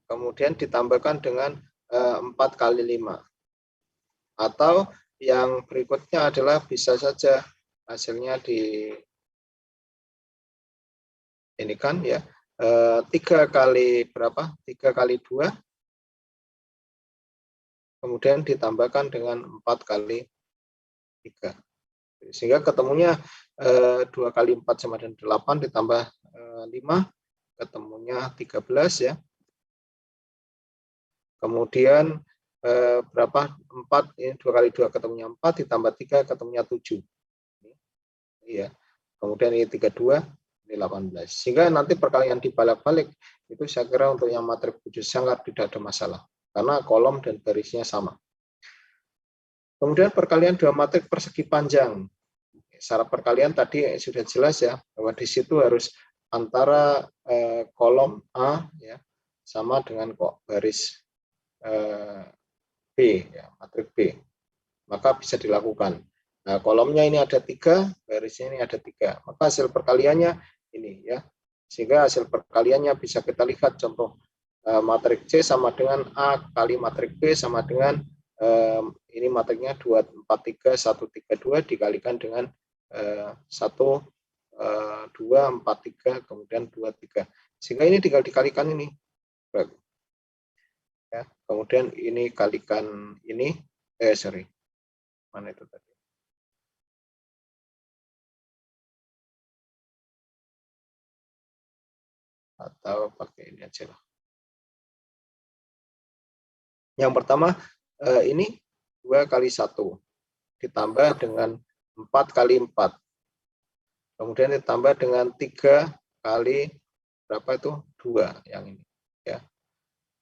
kemudian ditambahkan dengan 4 kali 5. Atau yang berikutnya adalah bisa saja hasilnya di ini kan ya, 3 kali berapa? 3 kali 2, kemudian ditambahkan dengan 4 kali 3. Sehingga ketemunya 2 kali 4 sama dengan 8 ditambah 5, ketemunya 13 ya. Kemudian berapa? 4, ini 2 kali 2 ketemunya 4, ditambah 3 ketemunya 7. Iya. Kemudian ini 32, ini 18. Sehingga nanti perkalian dibalik-balik, itu saya kira untuk yang matrik bujur sangkar tidak ada masalah. Karena kolom dan barisnya sama. Kemudian perkalian 2 matrik persegi panjang. Syarat perkalian tadi sudah jelas ya, bahwa di situ harus antara kolom A ya, sama dengan baris B, ya, matrik B. Maka bisa dilakukan. Nah, kolomnya ini ada 3, barisnya ini ada 3. Maka hasil perkaliannya ini ya. Sehingga hasil perkaliannya bisa kita lihat contoh matrik C sama dengan A kali matrik B sama dengan ini matriknya 2, 4, 3, 1, 3, 2 dikalikan dengan 1, 2, 4, 3, kemudian 2, 3. Sehingga ini tinggal dikalikan ini. Ya, kemudian ini kalikan ini, mana itu tadi? Atau pakai ini aja lah. Yang pertama ini 2 kali 1 ditambah dengan 4 kali 4. Kemudian ditambah dengan 3 kali berapa itu? 2 yang ini ya.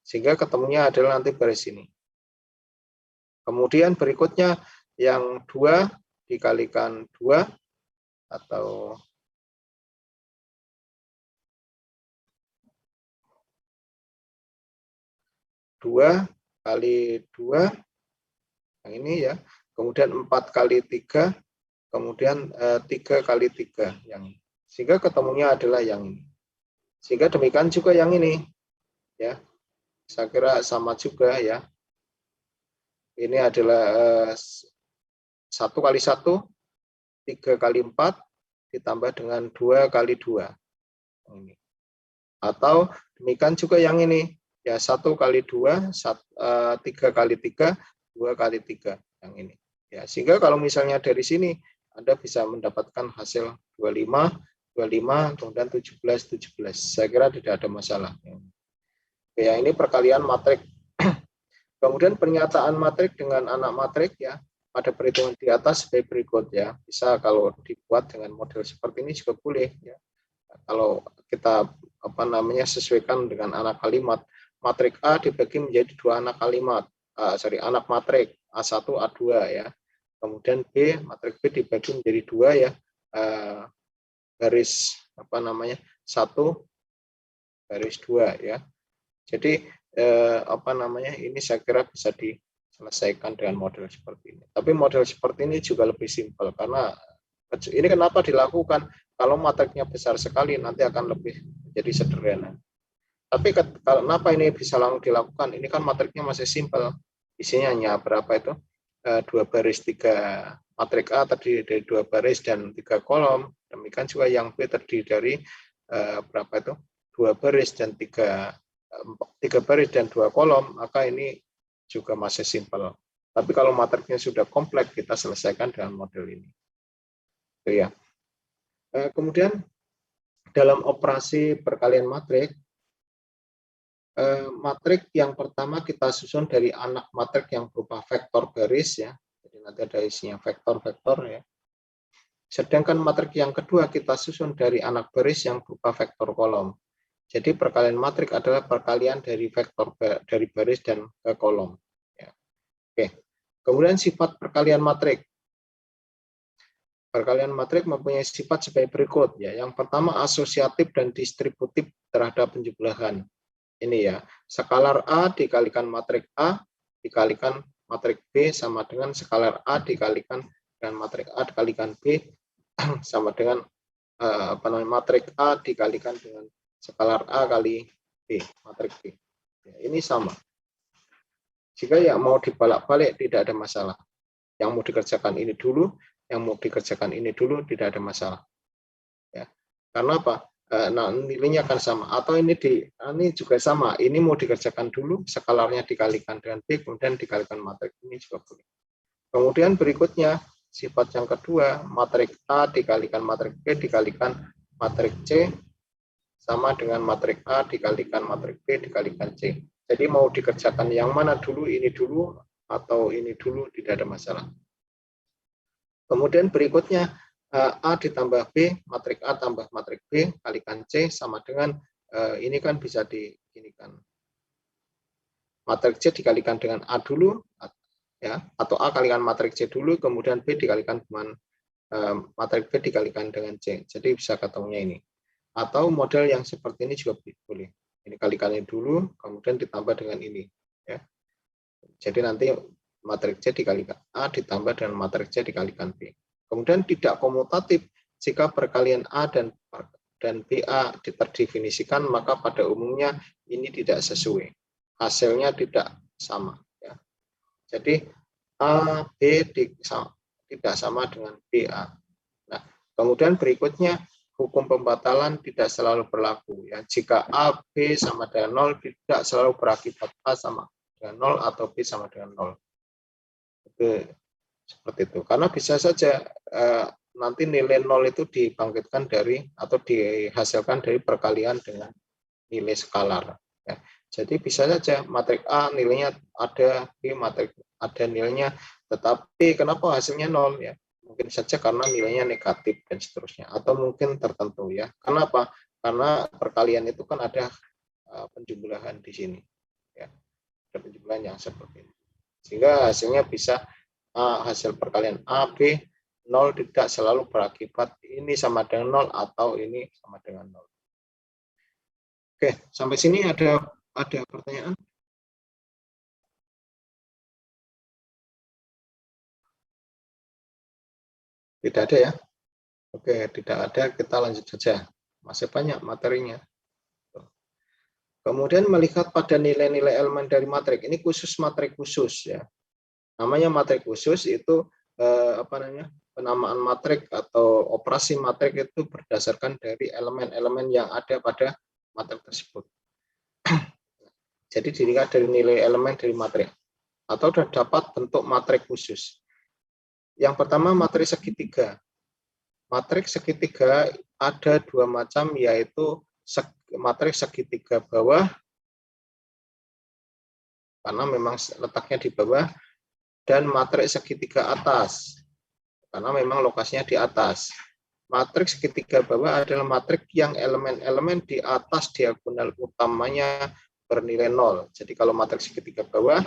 Sehingga ketemunya adalah nanti baris ini. Kemudian berikutnya yang 2 dikalikan 2 atau dua kali 2 yang ini ya. Kemudian 4 kali 3, kemudian 3 kali 3 yang ini. Sehingga ketemunya adalah yang ini. Sehingga demikian juga yang ini ya. Saya kira sama juga ya. Ini adalah 1 kali 1, 3 kali 4 ditambah dengan 2 kali 2. Ini. Atau demikian juga yang ini ya, 1 kali 2, 3 kali 3, 2 kali 3 yang ini. Ya, sehingga kalau misalnya dari sini Anda bisa mendapatkan hasil 25, 25, kemudian 17, 17. Saya kira tidak ada masalah. Ya, ini perkalian matrik. Kemudian pernyataan matrik dengan anak matrik ya, pada perhitungan di atas sebagai berikut ya. Bisa kalau dibuat dengan model seperti ini juga boleh ya. Kalau kita sesuaikan dengan anak kalimat, matrik A dibagi menjadi dua anak kalimat, anak matrik A1, A2 ya. Kemudian B, matrik B dibagi menjadi dua ya, garis 1, garis 2 ya. Jadi ini saya kira bisa diselesaikan dengan model seperti ini. Tapi model seperti ini juga lebih simpel karena ini kenapa dilakukan? Kalau matriknya besar sekali nanti akan lebih jadi sederhana. Tapi kenapa ini bisa langsung dilakukan? Ini kan matriknya masih simpel. Isinya hanya berapa itu? 2 baris 3 matrik A terdiri dari 2 baris dan 3 kolom. Demikian juga yang B terdiri dari berapa itu? 2 baris dan 3 baris dan 2 kolom, maka ini juga masih simpel. Tapi kalau matriknya sudah kompleks, kita selesaikan dengan model ini. Itu ya. Kemudian dalam operasi perkalian matrik, matrik yang pertama kita susun dari anak matrik yang berupa vektor baris ya. Jadi nanti ada isinya vektor-vektor ya. Sedangkan matrik yang kedua kita susun dari anak baris yang berupa vektor kolom. Jadi perkalian matrik adalah perkalian dari vektor dari baris dan ke kolom. Ya. Oke. Kemudian sifat perkalian matrik. Perkalian matrik mempunyai sifat sebagai berikut ya. Yang pertama asosiatif dan distributif terhadap penjumlahan. Ini ya, skalar A dikalikan matrik A dikalikan matrik B sama dengan skalar A dikalikan dengan matrik A dikalikan B sama dengan matrik A dikalikan dengan skalar A kali B, matrik B. Ya, ini sama. Jika yang mau dibolak-balik tidak ada masalah. Yang mau dikerjakan ini dulu, yang mau dikerjakan ini dulu tidak ada masalah. Ya. Karena apa? Nah, nilainya akan sama. Atau ini juga sama. Ini mau dikerjakan dulu, skalarnya dikalikan dengan B, kemudian dikalikan matrik ini juga boleh. Kemudian berikutnya sifat yang kedua, matrik A dikalikan matrik B dikalikan matrik C sama dengan matrik A dikalikan matrik B dikalikan C. Jadi mau dikerjakan yang mana dulu, ini dulu atau ini dulu, tidak ada masalah. Kemudian berikutnya A ditambah B, matrik A tambah matrik B kalikan C sama dengan ini kan bisa diginikan. Matrik C dikalikan dengan A dulu ya, atau A kalikan matrik C dulu, kemudian B dikalikan dengan matrik B dikalikan dengan C. Jadi bisa ketemunya ini. Atau model yang seperti ini juga boleh. Ini kalikan ini dulu, kemudian ditambah dengan ini. Ya. Jadi nanti matrik C dikalikan A ditambah dengan matrik C dikalikan B. Kemudian tidak komutatif jika perkalian A dan BA terdefinisikan, maka pada umumnya ini tidak sesuai. Hasilnya tidak sama. Ya. Jadi A, B tidak sama dengan BA. Nah, kemudian berikutnya hukum pembatalan tidak selalu berlaku. Ya. Jika A, B sama dengan 0, tidak selalu berakibat A sama dengan 0 atau B sama dengan 0. Itu seperti itu. Karena bisa saja nanti nilai 0 itu dibangkitkan dari atau dihasilkan dari perkalian dengan nilai skalar. Ya. Jadi bisa saja matrik A nilainya ada, B matrik ada nilainya, tetapi kenapa hasilnya 0 ya? Mungkin saja karena nilainya negatif dan seterusnya, atau mungkin tertentu ya. Kenapa? Karena perkalian itu kan ada penjumlahan di sini. Ya. Ada penjumlahan yang seperti ini. Sehingga hasilnya bisa hasil perkalian A, B, 0 tidak selalu berakibat ini sama dengan 0 atau ini sama dengan 0. Oke, sampai sini ada pertanyaan? Tidak ada ya? Oke, tidak ada, kita lanjut saja. Masih banyak materinya. Kemudian melihat pada nilai-nilai elemen dari matrik. Ini khusus matrik khusus ya. Namanya matrik khusus itu penamaan matrik atau operasi matrik itu berdasarkan dari elemen-elemen yang ada pada matrik tersebut. Jadi dilihat dari nilai elemen dari matrik atau terdapat bentuk matrik khusus. Yang pertama matrik segitiga. Matrik segitiga ada dua macam, yaitu matrik segitiga bawah karena memang letaknya di bawah, dan matrik segitiga atas karena memang lokasinya di atas. Matriks segitiga bawah adalah matriks yang elemen-elemen di atas diagonal utamanya bernilai 0. Jadi kalau matriks segitiga bawah,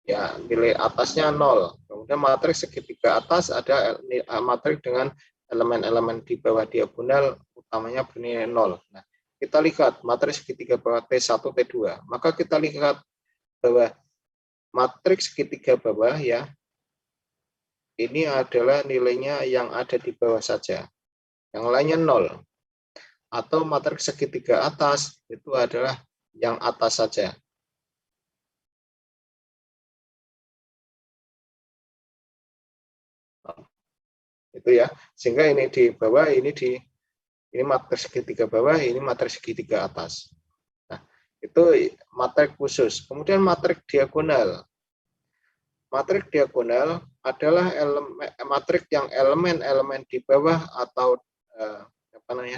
ya nilai atasnya 0. Kemudian matriks segitiga atas ada matriks dengan elemen-elemen di bawah diagonal utamanya bernilai 0. Nah, kita lihat matriks segitiga bawah T1, T2. Maka kita lihat bahwa matriks segitiga bawah ya, ini adalah nilainya yang ada di bawah saja. Yang lainnya 0. Atau matriks segitiga atas itu adalah yang atas saja. Itu ya. Sehingga ini di bawah, ini matriks segitiga bawah, ini matriks segitiga atas. Nah, itu matriks khusus. Kemudian matriks diagonal. Matriks diagonal adalah matriks yang elemen-elemen di bawah atau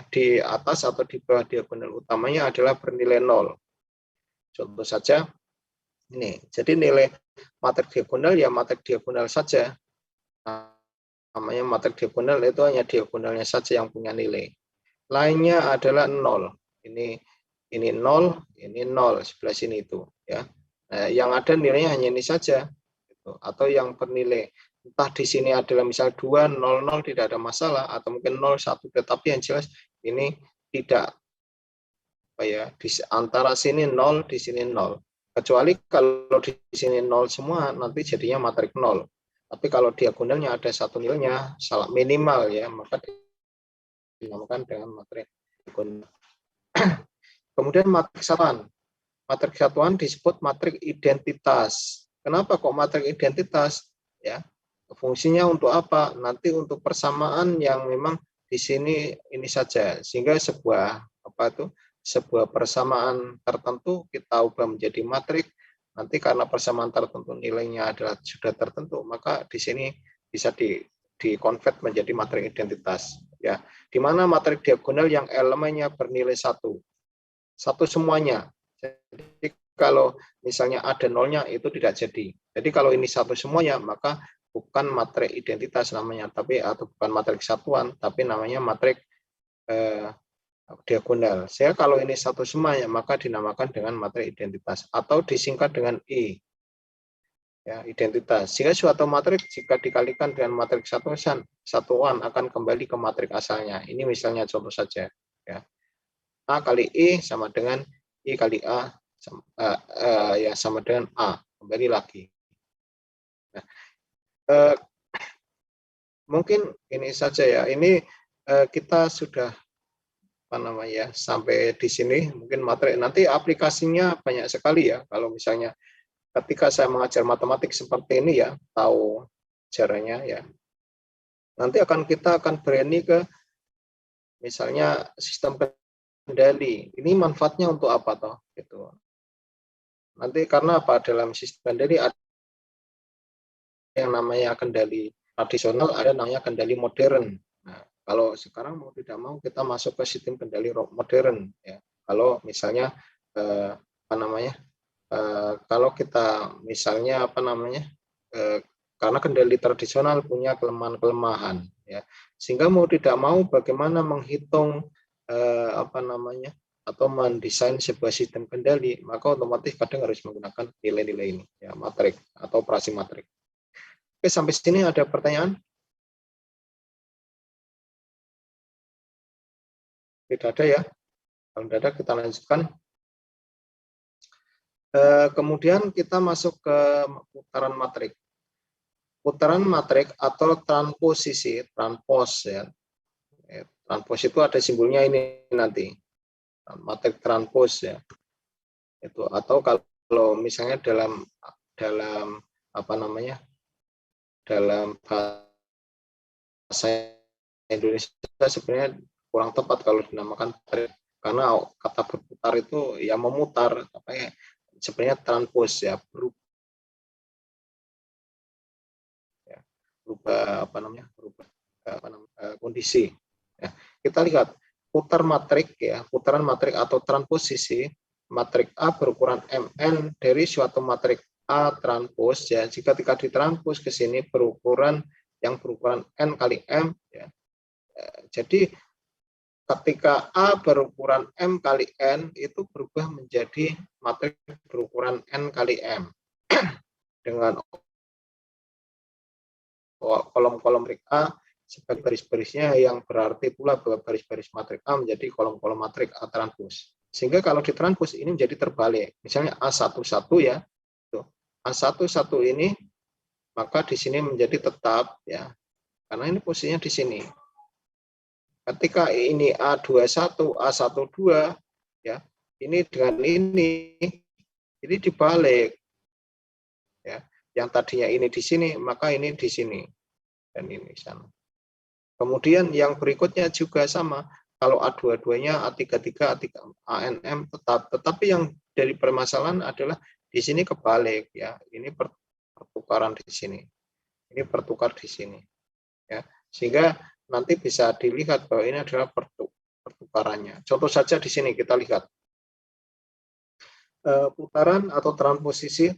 di atas atau di bawah diagonal utamanya adalah bernilai 0. Contoh saja ini. Jadi nilai matriks diagonal ya matriks diagonal saja. Namanya matriks diagonal itu hanya diagonalnya saja yang punya nilai. Lainnya adalah 0. Ini 0, ini 0 sebelah sini itu ya. Nah, yang ada nilainya hanya ini saja. Atau yang bernilai entah di sini adalah misal 2, 0, 0 tidak ada masalah, atau mungkin 0, 1, tetapi yang jelas ini tidak di antara sini 0, di sini 0. Kecuali kalau di sini 0 semua nanti jadinya matriks 0. Tapi kalau diagonalnya ada satu nilainya salah minimal ya, maka dinamakan dengan matriks diagonal. Kemudian matriks satuan. Matriks satuan disebut matriks identitas. Kenapa kok matriks identitas? Ya, fungsinya untuk apa? Nanti untuk persamaan yang memang di sini ini saja, sehingga sebuah sebuah persamaan tertentu kita ubah menjadi matriks. Nanti karena persamaan tertentu nilainya adalah sudah tertentu, maka di sini bisa di-convert menjadi matriks identitas. Ya, di mana matriks diagonal yang elemennya bernilai 1 semuanya. Jadi kalau misalnya ada nolnya itu tidak jadi. Jadi kalau ini 1 semuanya maka bukan matriks identitas namanya, atau bukan matriks satuan, tapi namanya matriks diagonal. Saya kalau ini 1 semuanya maka dinamakan dengan matriks identitas atau disingkat dengan I. Ya, identitas. Jika suatu matriks jika dikalikan dengan matriks satuan akan kembali ke matriks asalnya. Ini misalnya contoh saja. Ya. A kali I sama dengan I kali A sama dengan A, kembali lagi. Nah, mungkin ini saja ya. Ini kita sudah sampai di sini. Mungkin materi nanti aplikasinya banyak sekali ya. Kalau misalnya ketika saya mengajar matematik seperti ini ya, tahu caranya ya. Nanti kita akan berani ke misalnya sistem kendali. Ini manfaatnya untuk apa toh? Gitu. Nanti karena apa, dalam sistem kendali ada yang namanya kendali tradisional, ada namanya kendali modern. Nah, kalau sekarang mau tidak mau kita masuk ke sistem kendali modern ya. Kalau misalnya kalau kita misalnya karena kendali tradisional punya kelemahan-kelemahan ya. Sehingga mau tidak mau bagaimana menghitung atau mendesain sebuah sistem kendali, maka otomatis kadang harus menggunakan nilai-nilai ini, ya, matrik atau operasi matrik. Oke, sampai sini ada pertanyaan? Tidak ada ya? Kalau tidak ada, kita lanjutkan. Kemudian kita masuk ke putaran matrik. Putaran matrik atau transposisi, transpos ya. Transpos itu ada simbolnya ini nanti. Matrik transpos ya. Itu atau kalau misalnya dalam dalam bahasa Indonesia sebenarnya kurang tepat kalau dinamakan matrik, karena kata berputar itu ya memutar, sebenarnya transpos ya, berubah kondisi. Ya, kita lihat putar matrik ya, putaran matrik atau transposisi. Matrik A berukuran Mn dari suatu matrik A transpos ya, jika ditranspos ke sini berukuran N kali M ya, Jadi ketika A berukuran M kali N, itu berubah menjadi matrik berukuran N kali M. Dengan kolom-kolom matrik A sebagai baris-barisnya, yang berarti pula bahwa baris-baris matrik A menjadi kolom-kolom matrik A transpos. Sehingga kalau ditranspos ini menjadi terbalik. Misalnya A11 ya, A11 ini, maka di sini menjadi tetap ya, karena ini posisinya di sini. Ketika ini A21, A12 ya, ini dengan ini dibalik. Ya, yang tadinya ini di sini, maka ini di sini dan ini di sana. Kemudian yang berikutnya juga sama. Kalau A22-nya, A33, ANM tetap. Tetapi yang dari permasalahan adalah di sini kebalik ya. Ini pertukaran di sini. Ini pertukar di sini. Ya. Sehingga nanti bisa dilihat bahwa ini adalah pertukarannya. Contoh saja di sini kita lihat. Putaran atau transposisi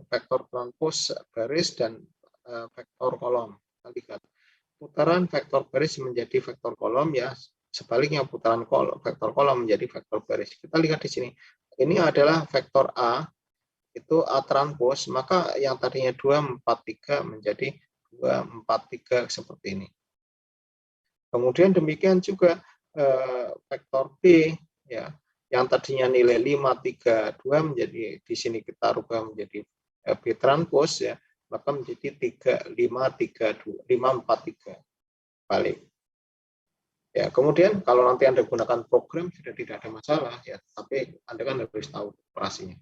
vektor transpos baris dan vektor kolom. Kita lihat. Putaran vektor baris menjadi vektor kolom ya, sebaliknya putaran vektor kolom menjadi vektor baris. Kita lihat di sini. Ini adalah vektor A, itu A transpos, maka yang tadinya 2, 4, 3 menjadi 2, 4, 3 seperti ini. Kemudian demikian juga vektor B ya, yang tadinya nilai 5, 3, 2 menjadi di sini kita rubah menjadi B transpos ya, maka menjadi 3, 5, 3, 2, 5, 4, 3 balik. Ya, kemudian kalau nanti Anda gunakan program sudah tidak ada masalah ya, tapi Anda kan harus tahu operasinya.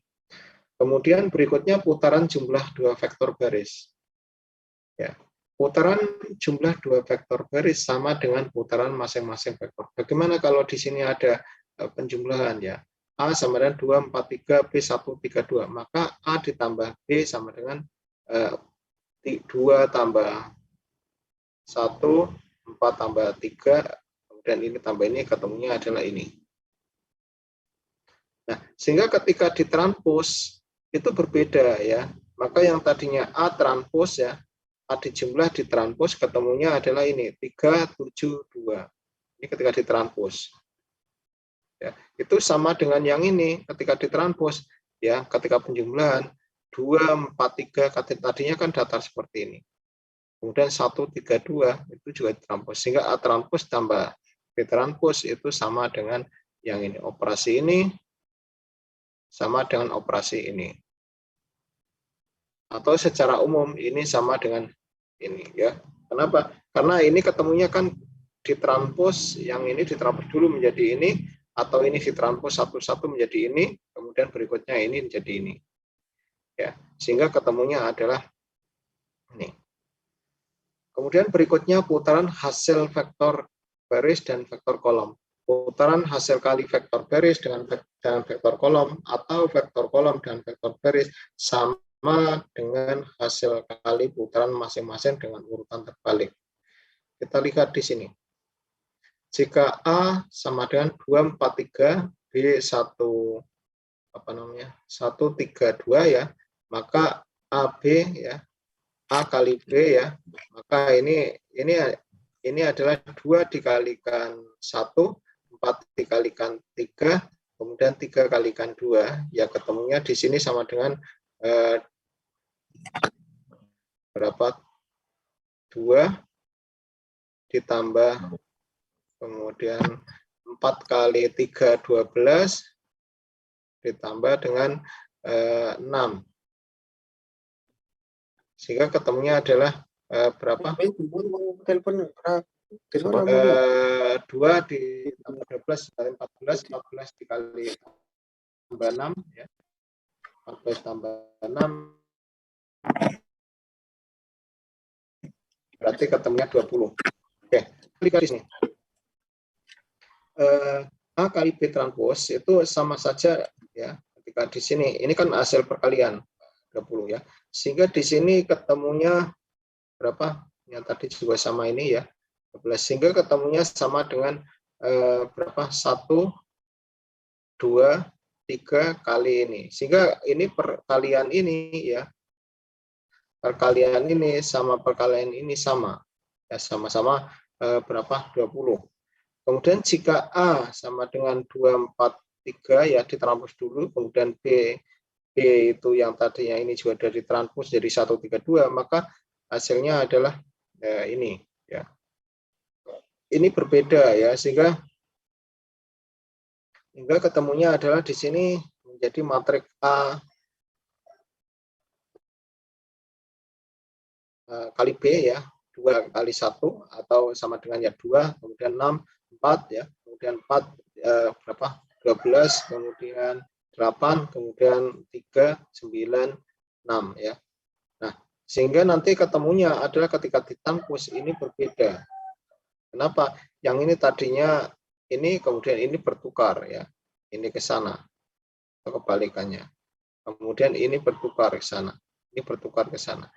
Kemudian berikutnya putaran jumlah 2 vektor baris. Ya. Putaran jumlah 2 vektor baris sama dengan putaran masing-masing vektor. Bagaimana kalau di sini ada penjumlahan ya? A sama dengan 2, 4, 3, B 1, 3, 2. Maka A ditambah B sama dengan 2 tambah 1, 4 tambah 3, kemudian ini tambah ini, ketemunya adalah ini. Nah, sehingga ketika ditranspos itu berbeda ya. Maka yang tadinya A transpos ya, A dijumlah ditranspos, ketemunya adalah ini 3, 7, 2. Ini ketika ditranspos. Ya, itu sama dengan yang ini ketika ditranspos ya, ketika penjumlahan 2, 4, 3 tadinya kan datar seperti ini. Kemudian 1, 3, 2 itu juga ditranspos, sehingga A transpos tambah B transpos itu sama dengan yang ini. Operasi ini sama dengan operasi ini. Atau secara umum ini sama dengan ini ya. Kenapa? Karena ini ketemunya kan ditranspos, yang ini ditranspos dulu menjadi ini, atau ini ditranspos satu-satu menjadi ini, kemudian berikutnya ini menjadi ini. Ya, sehingga ketemunya adalah ini. Kemudian berikutnya putaran hasil vektor baris dan vektor kolom. Putaran hasil kali vektor baris dengan vektor kolom, atau vektor kolom dan vektor baris sama dengan hasil kali putaran masing-masing dengan urutan terbalik. Kita lihat di sini. Jika A sama dengan 2, 4, 3, B 1, 1, 3, 2 ya, maka AB ya, A kali B ya, maka ini adalah 2 dikalikan 1, 4 dikalikan 3, kemudian 3 kalikan 2, ya ketemunya di sini sama dengan berapa? 2 ditambah kemudian 4 kali 3, 12 ditambah dengan 6. Sehingga ketemunya adalah berapa? 2 ditambah 12 kali 14, 14 dikali tambah 6 ya. 14 tambah 6 berarti ketemunya 20. Oke, lihat di sini. A kali B transpos itu sama saja ya, ketika di sini ini kan hasil perkalian 20 ya, sehingga di sini ketemunya berapa? Yang tadi juga sama ini ya, 12, sehingga ketemunya sama dengan berapa? 1, 2, 3 kali ini, sehingga ini perkalian ini ya, perkalian ini sama perkalian ini sama ya, sama-sama berapa? 20. Kemudian jika A sama dengan 2, 4, 3 ya ditranspos dulu, kemudian B itu yang tadinya ini juga dari transpos jadi 1, 3, 2, maka hasilnya adalah ini ya. Ini berbeda ya, sehingga ketemunya adalah di sini menjadi matriks A kali B ya, 2 kali 1 atau sama dengan ya 2, kemudian 6, 4 ya, kemudian 4 berapa? 12, kemudian 8, kemudian 3, 9, 6 ya. Nah, sehingga nanti ketemunya adalah ketika ditranspos ini berbeda. Kenapa? Yang ini tadinya ini, kemudian ini bertukar ya. Ini ke sana. Atau kebalikannya. Kemudian ini bertukar ke sana. Ini bertukar ke sana.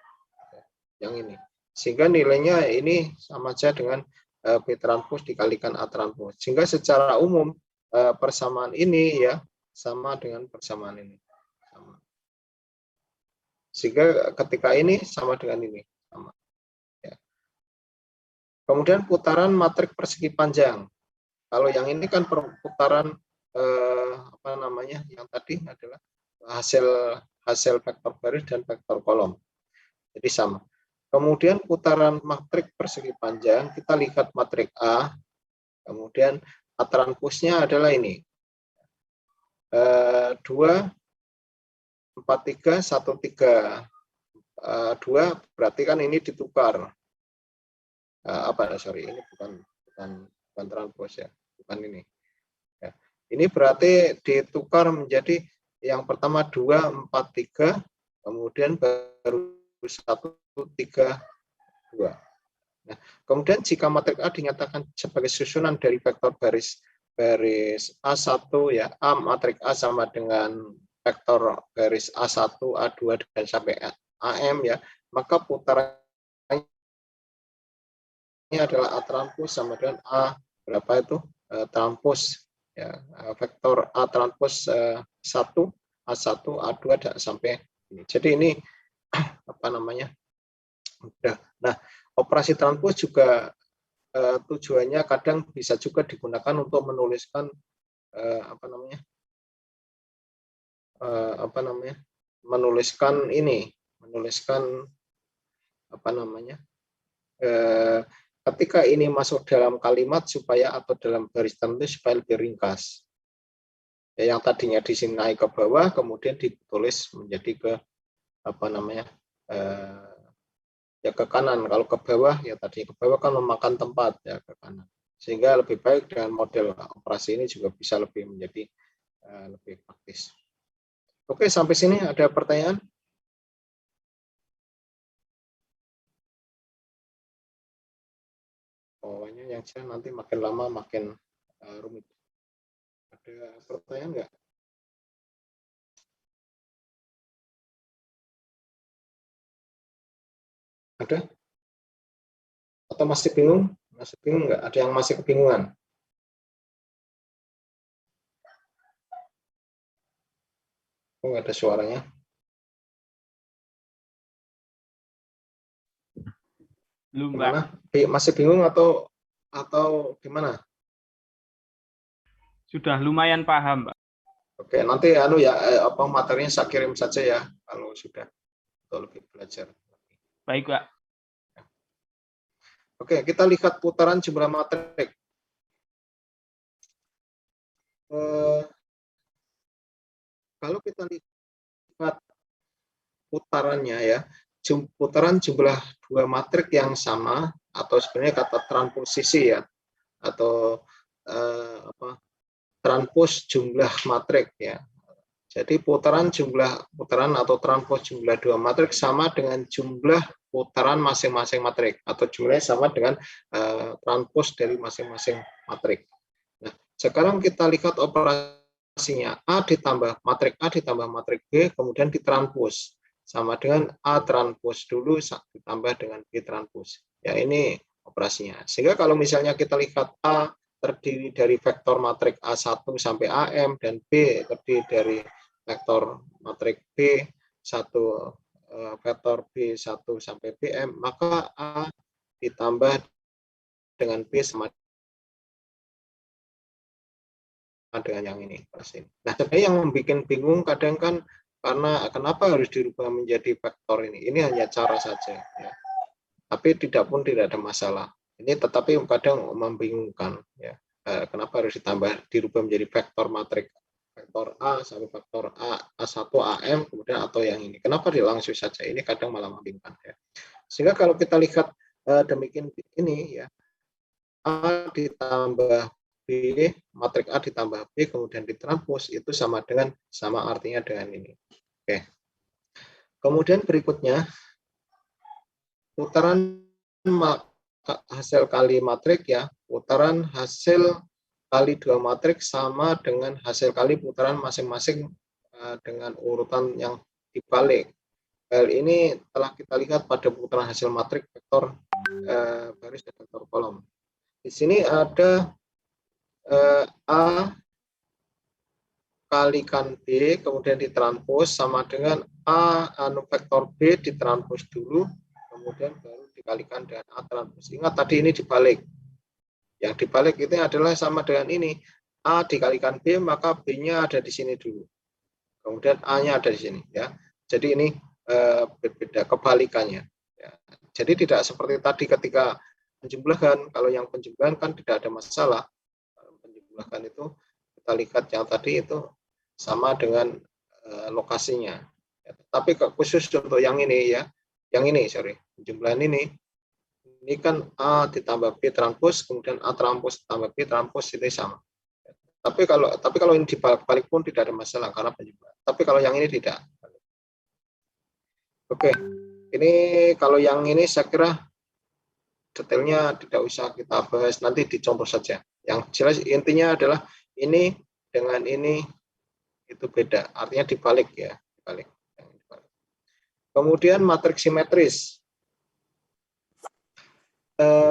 Yang ini. Sehingga nilainya ini sama saja dengan B transpos dikalikan A transpos. Sehingga secara umum persamaan ini ya sama dengan persamaan ini. Sama. Sehingga ketika ini sama dengan ini. Sama. Ya. Kemudian putaran matriks persegi panjang. Kalau yang ini kan perputaran apa namanya? Yang tadi adalah hasil vektor baris dan vektor kolom. Jadi sama. Kemudian putaran matriks persegi panjang, kita lihat matriks A. Kemudian A transposnya adalah ini. 2 4 3 1 3. 2 berarti kan ini ditukar. Ini bukan transpos ya, bukan ini. Ya. Ini berarti ditukar menjadi yang pertama 2 4 3, kemudian baru 1 3 2. Nah, kemudian jika matriks A dinyatakan sebagai susunan dari vektor baris A1 ya, A matriks A sama dengan vektor baris A1, A2 dan sampai AM ya, maka putaran ini adalah A transpos sama dengan A berapa itu transpos ya, vektor A transpos 1 A1 A2 dan sampai ini. Jadi ini apa namanya mudah. Nah, operasi transpos juga tujuannya kadang bisa juga digunakan untuk menuliskan ketika ini masuk dalam kalimat supaya atau dalam baris tertentu supaya lebih ringkas. Ya, yang tadinya di sini naik ke bawah kemudian ditulis menjadi ke ya ke kanan. Kalau ke bawah ya tadi ke bawah kan memakan tempat ya ke kanan. Sehingga lebih baik dengan model operasi ini juga bisa lebih menjadi lebih praktis. Oke, sampai sini ada pertanyaan? Pokoknya yang saya nanti makin lama makin rumit. Ada pertanyaan nggak? Ada? Atau masih bingung? Masih bingung nggak? Ada yang masih kebingungan? Oh, nggak ada suaranya.
Belum,
gimana? Masih bingung atau gimana?
Sudah lumayan paham, Pak.
Oke, nanti materinya saya kirim saja ya kalau sudah atau lebih belajar.
Baik, Pak.
Oke, kita lihat putaran jumlah matrik. Kalau kita lihat putarannya ya, putaran jumlah dua matrik yang sama atau sebenarnya kata transposisi ya, atau transpos jumlah matrik ya. Jadi putaran atau transpos jumlah dua matrik sama dengan jumlah putaran masing-masing matrik atau jumlahnya sama dengan transpos dari masing-masing matrik. Nah, sekarang kita lihat operasinya matrik A ditambah matrik B kemudian ditranspos sama dengan A transpos dulu ditambah dengan B transpos. Ya, ini operasinya. Sehingga kalau misalnya kita lihat A terdiri dari vektor matrik A1 sampai AM dan B terdiri dari vektor matrik B1 vektor B1 sampai BM, maka A ditambah dengan B sama dengan yang ini. Nah, sebenarnya yang membuat bingung kadang kan karena kenapa harus dirubah menjadi vektor ini. Ini hanya cara saja. Ya. Tapi tidak ada masalah. Ini tetapi kadang membingungkan. Ya. Kenapa harus dirubah menjadi vektor matrik vektor A sampai vektor A1 AM kemudian atau yang ini. Kenapa langsung saja? Ini kadang malah membingungkan. Ya. Sehingga kalau kita lihat demikian ini ya, A ditambah B, matrik A ditambah B, kemudian ditranspos, itu sama artinya dengan ini. Oke. Kemudian berikutnya, putaran hasil kali matrik ya, putaran hasil kali dua matrik sama dengan hasil kali putaran masing-masing dengan urutan yang dibalik. Hal ini telah kita lihat pada putaran hasil matrik vektor baris dan vektor kolom. Di sini ada A kalikan B kemudian ditranspos sama dengan A vektor B ditranspos dulu kemudian baru dikalikan dengan A transpos. Ingat tadi ini dibalik. Yang dibalik itu adalah sama dengan ini. A dikalikan B maka B-nya ada di sini dulu. Kemudian A-nya ada di sini ya. Jadi ini berbeda kebalikannya. Ya. Jadi tidak seperti tadi ketika penjumlahan. Kalau yang penjumlahan kan tidak ada masalah. Penjumlahan itu kita lihat yang tadi itu sama dengan lokasinya. Ya, tapi khusus untuk yang ini ya, penjumlahan ini kan A ditambah B transpos, kemudian A transpos ditambah B transpos ini sama. Ya, tapi kalau ini dibalik pun tidak ada masalah karena penjumlahan. Tapi kalau yang ini tidak. Oke, ini kalau yang ini saya kira detailnya tidak usah kita bahas, nanti dicontoh saja. Yang jelas intinya adalah ini dengan ini itu beda, artinya dibalik ya, dibalik. Kemudian matrik simetris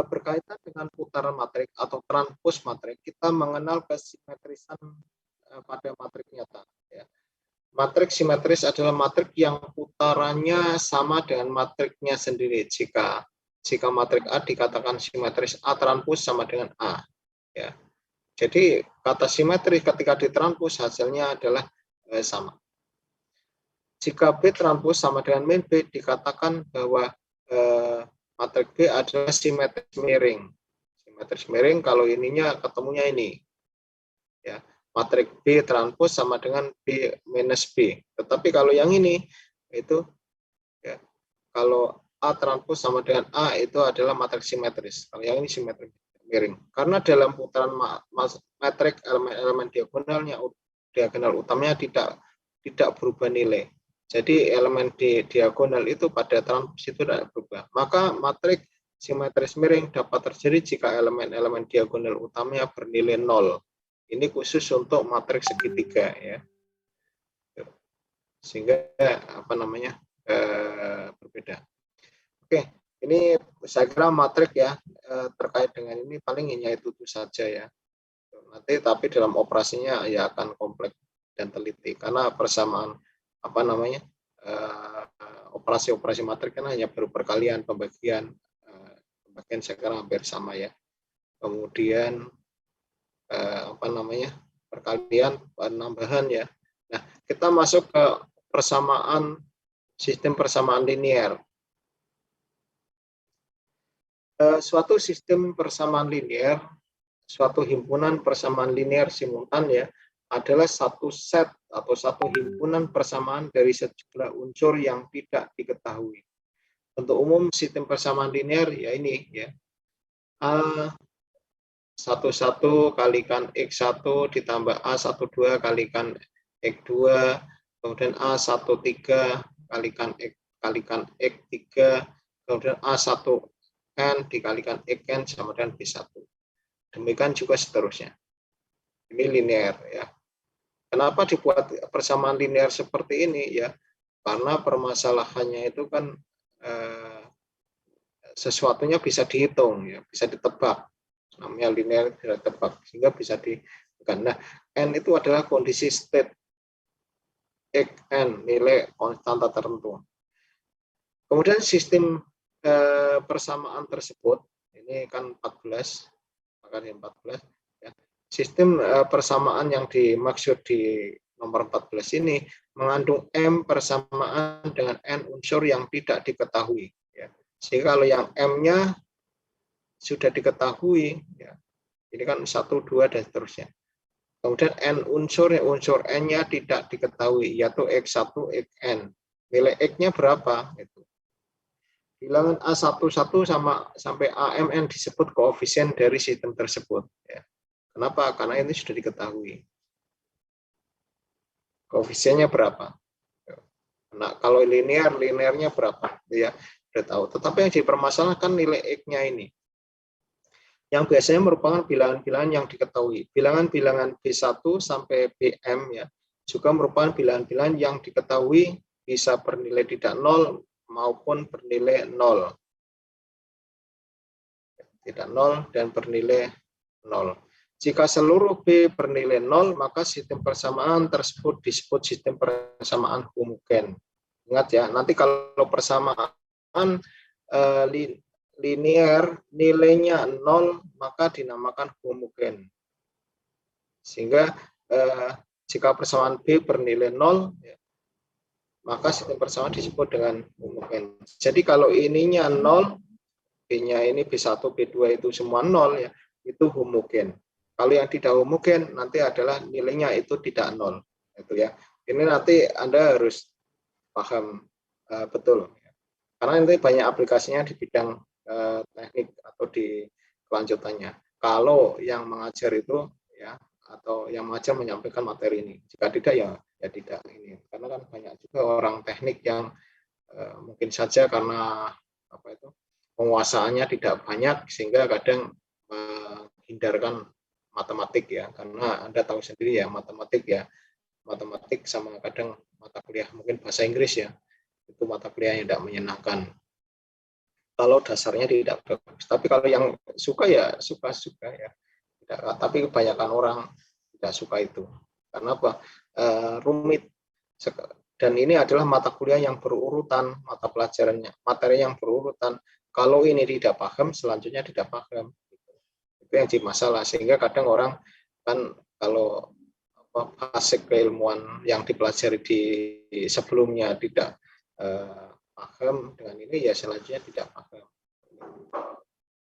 berkaitan dengan putaran matrik atau transpos matrik, kita mengenal kesimetrisan pada matrik nyata. Ya. Matrik simetris adalah matrik yang putarannya sama dengan matriknya sendiri. Jika matrik A dikatakan simetris A transpos sama dengan A. Ya. Jadi kata simetris ketika ditranspos hasilnya adalah sama. Jika B transpos sama dengan min B dikatakan bahwa matrik B adalah simetris miring. Simetris miring kalau ininya ketemunya ini. Ya. Matrik B transpos sama dengan B minus B. Tetapi kalau yang ini itu ya, kalau A transpos sama dengan A itu adalah matrik simetris. Kalau yang ini simetris miring. Karena dalam putaran matrik elemen-elemen diagonal utamanya tidak berubah nilai. Jadi elemen di diagonal itu pada transpos itu tidak berubah. Maka matrik simetris miring dapat terjadi jika elemen-elemen diagonal utamanya bernilai 0. Ini khusus untuk matrik segitiga ya. Sehingga berbeda. Oke, ini saya kira matrik ya terkait dengan ini paling hanya itu saja ya. Nanti tapi dalam operasinya ya akan kompleks dan teliti karena persamaan operasi matrik kan hanya perkalian pembagian saya kira hampir sama ya. Kemudian perkalian penambahan ya. Nah, kita masuk ke sistem persamaan linear. Suatu sistem persamaan linear, suatu himpunan persamaan linear simultan ya, adalah satu set atau satu himpunan persamaan dari sejumlah unsur yang tidak diketahui. Untuk umum sistem persamaan linear ya ini ya. A11 kalikan X1 ditambah A12 kalikan X2, kemudian A13 kalikan X3, kemudian A1N dikalikan Xn sama dengan B1. Demikian juga seterusnya. Ini linear ya. Kenapa dibuat persamaan linear seperti ini ya? Karena permasalahannya itu kan sesuatunya bisa dihitung ya, bisa ditebak. Namanya linear tidak tebak sehingga bisa ditekan. Nah, n itu adalah kondisi state xn, nilai konstanta tertentu. Kemudian sistem persamaan tersebut ini kan 14, maka di 14 ya. Sistem persamaan yang dimaksud di nomor 14 ini mengandung M persamaan dengan N unsur yang tidak diketahui ya. Sehingga kalau yang M-nya sudah diketahui ya, ini kan 1, 2 dan seterusnya. Kemudian N unsur N-nya tidak diketahui, yaitu X1, Xn. Nilai X-nya berapa? Itu. Bilangan A11 sampai AMN disebut koefisien dari sistem tersebut. Ya. Kenapa? Karena ini sudah diketahui. Koefisiennya berapa? Nah, kalau linearnya berapa? Ya, sudah tahu. Tetapi yang dipermasalahkan nilai X-nya ini. Yang biasanya merupakan bilangan-bilangan yang diketahui. Bilangan-bilangan B1 sampai Bm ya, juga merupakan bilangan-bilangan yang diketahui bisa bernilai tidak 0 maupun bernilai 0. Tidak 0 dan bernilai 0. Jika seluruh B bernilai 0, maka sistem persamaan tersebut disebut sistem persamaan homogen. Ingat ya, nanti kalau persamaan linear nilainya 0 maka dinamakan homogen. Sehingga jika persamaan B bernilai 0 ya, maka sistem persamaan disebut dengan homogen. Jadi kalau ininya 0, B-nya ini B1, B2 itu semua 0 ya, itu homogen. Kalau yang tidak homogen nanti adalah nilainya itu tidak 0. Itu ya. Ini nanti Anda harus paham betul. Karena nanti banyak aplikasinya di bidang teknik atau di kelanjutannya. Kalau yang mengajar itu ya, atau yang mengajar menyampaikan materi ini, jika tidak ya tidak ini. Karena kan banyak juga orang teknik yang mungkin saja karena apa itu penguasaannya tidak banyak sehingga kadang menghindarkan matematik ya, karena Anda tahu sendiri ya matematik sama kadang mata kuliah mungkin bahasa Inggris ya, itu mata kuliah yang tidak menyenangkan kalau dasarnya tidak bagus. Tapi kalau yang suka ya suka ya. Tidak, tapi kebanyakan orang tidak suka itu. Karena apa? Rumit. Dan ini adalah mata kuliah yang berurutan, mata pelajarannya, materi yang berurutan. Kalau ini tidak paham, selanjutnya tidak paham. Itu yang jadi masalah. Sehingga kadang orang kan kalau basic keilmuan yang dipelajari di sebelumnya tidak paham dengan ini ya selanjutnya tidak paham.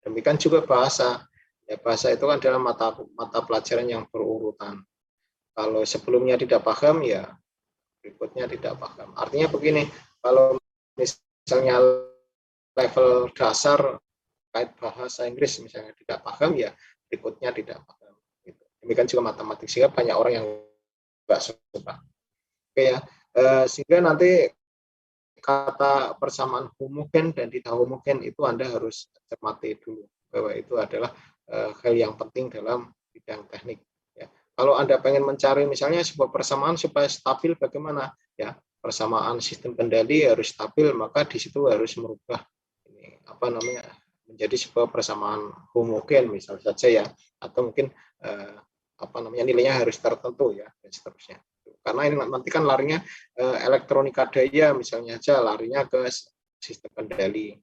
Demikian juga bahasa. Ya, bahasa itu kan adalah mata pelajaran yang berurutan. Kalau sebelumnya tidak paham ya berikutnya tidak paham. Artinya begini, kalau misalnya level dasar kait bahasa Inggris misalnya tidak paham ya berikutnya tidak paham. Demikian juga matematik, sehingga banyak orang yang nggak suka. Oke ya, sehingga nanti kata persamaan homogen dan tidak homogen itu Anda harus cermati dulu bahwa itu adalah hal yang penting dalam bidang teknik. Ya. Kalau Anda pengen mencari misalnya sebuah persamaan supaya stabil bagaimana? Ya, persamaan sistem kendali harus stabil, maka di situ harus merubah ini apa namanya menjadi sebuah persamaan homogen misal saja ya, atau mungkin apa namanya nilainya harus tertentu ya dan seterusnya. Karena ini nanti kan larinya elektronika daya misalnya aja larinya ke sistem kendali.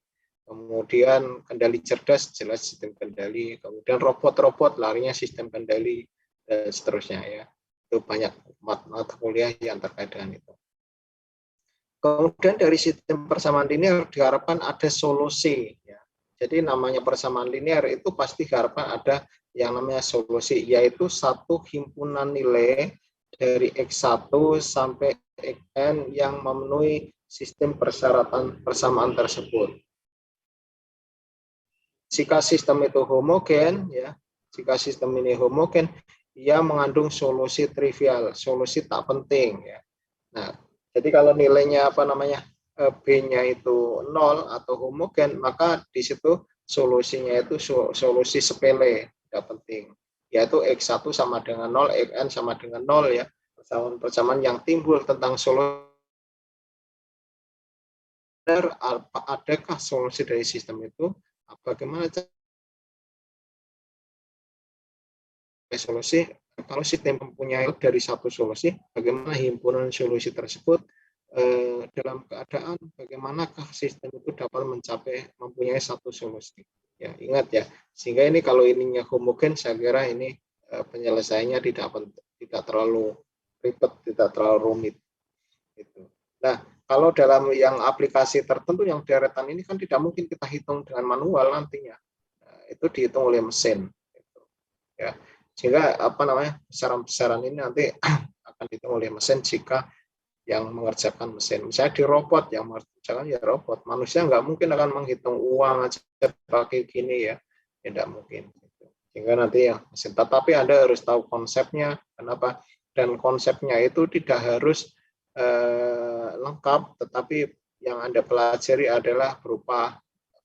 Kemudian kendali cerdas jelas sistem kendali, kemudian robot-robot larinya sistem kendali dan seterusnya ya. Itu banyak mata kuliah yang terkait dengan itu. Kemudian dari sistem persamaan linear diharapkan ada solusi ya. Jadi namanya persamaan linear itu pasti diharapkan ada yang namanya solusi, yaitu satu himpunan nilai dari X1 sampai Xn yang memenuhi sistem persyaratan persamaan tersebut. Jika sistem itu homogen, ya, jika sistem ini homogen, ia mengandung solusi trivial, solusi tak penting. Ya. Nah, jadi kalau nilainya apa namanya B-nya itu 0 atau homogen, maka di situ solusinya itu solusi sepele, tidak penting. Yaitu X1 sama dengan 0, Xn sama dengan 0 ya. Persamaan yang timbul tentang solusi. Adakah solusi dari sistem itu? Bagaimana solusi? Kalau sistem mempunyai dari satu solusi, bagaimana himpunan solusi tersebut dalam keadaan bagaimanakah sistem itu dapat mempunyai satu solusi? Ya, ingat ya. Sehingga ini kalau ininya homogen, saya kira ini penyelesaiannya tidak terlalu ribet, tidak terlalu rumit. Gitu. Nah, kalau dalam yang aplikasi tertentu yang deretan ini kan tidak mungkin kita hitung dengan manual nantinya. Nah, itu dihitung oleh mesin. Gitu. Ya, sehingga besaran-besaran ini nanti akan dihitung oleh mesin jika yang mengerjakan mesin. Misalnya di robot yang mengerjakan ya robot. Manusia nggak mungkin akan menghitung uang aja pakai gini ya. Tidak mungkin. Sehingga nanti yang mesin. Tetapi Anda harus tahu konsepnya. Kenapa? Dan konsepnya itu tidak harus lengkap, tetapi yang Anda pelajari adalah berupa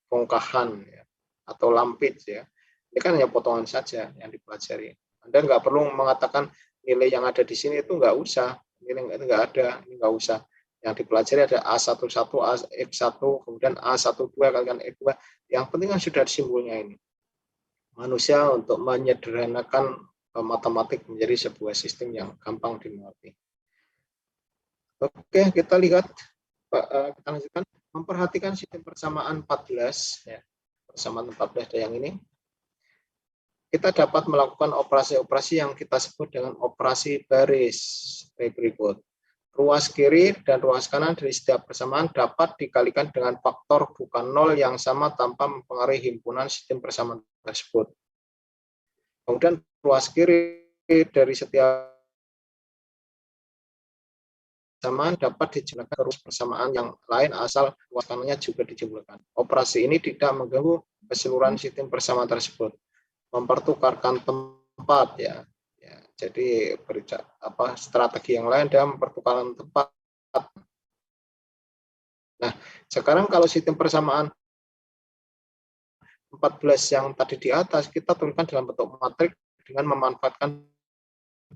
bongkahan ya, atau lampit ya. Ini kan hanya potongan saja yang dipelajari. Anda nggak perlu mengatakan nilai yang ada di sini itu nggak usah. Nilai itu nggak ada, ini nggak usah. Yang dipelajari ada A11, X1, kemudian A12 kalikan X2. Yang penting kan sudah ada simbolnya ini. Manusia untuk menyederhanakan matematik menjadi sebuah sistem yang gampang dimengerti. Oke, kita lihat. Kita lanjutkan. Memperhatikan sistem persamaan 14. Ya. Persamaan 14 yang ini. Kita dapat melakukan operasi-operasi yang kita sebut dengan operasi baris berikut. Ruas kiri dan ruas kanan dari setiap persamaan dapat dikalikan dengan faktor bukan nol yang sama tanpa mempengaruhi himpunan sistem persamaan tersebut. Kemudian ruas kiri dari setiap persamaan dapat dijumlahkan ke ruas persamaan yang lain asal ruas kanannya juga dijumlahkan. Operasi ini tidak mengganggu keseluruhan sistem persamaan tersebut. Mempertukarkan tempat ya. Jadi strategi yang lain adalah mempertukarkan tempat. Nah, sekarang kalau sistem persamaan 14 yang tadi di atas kita tuliskan dalam bentuk matrik dengan memanfaatkan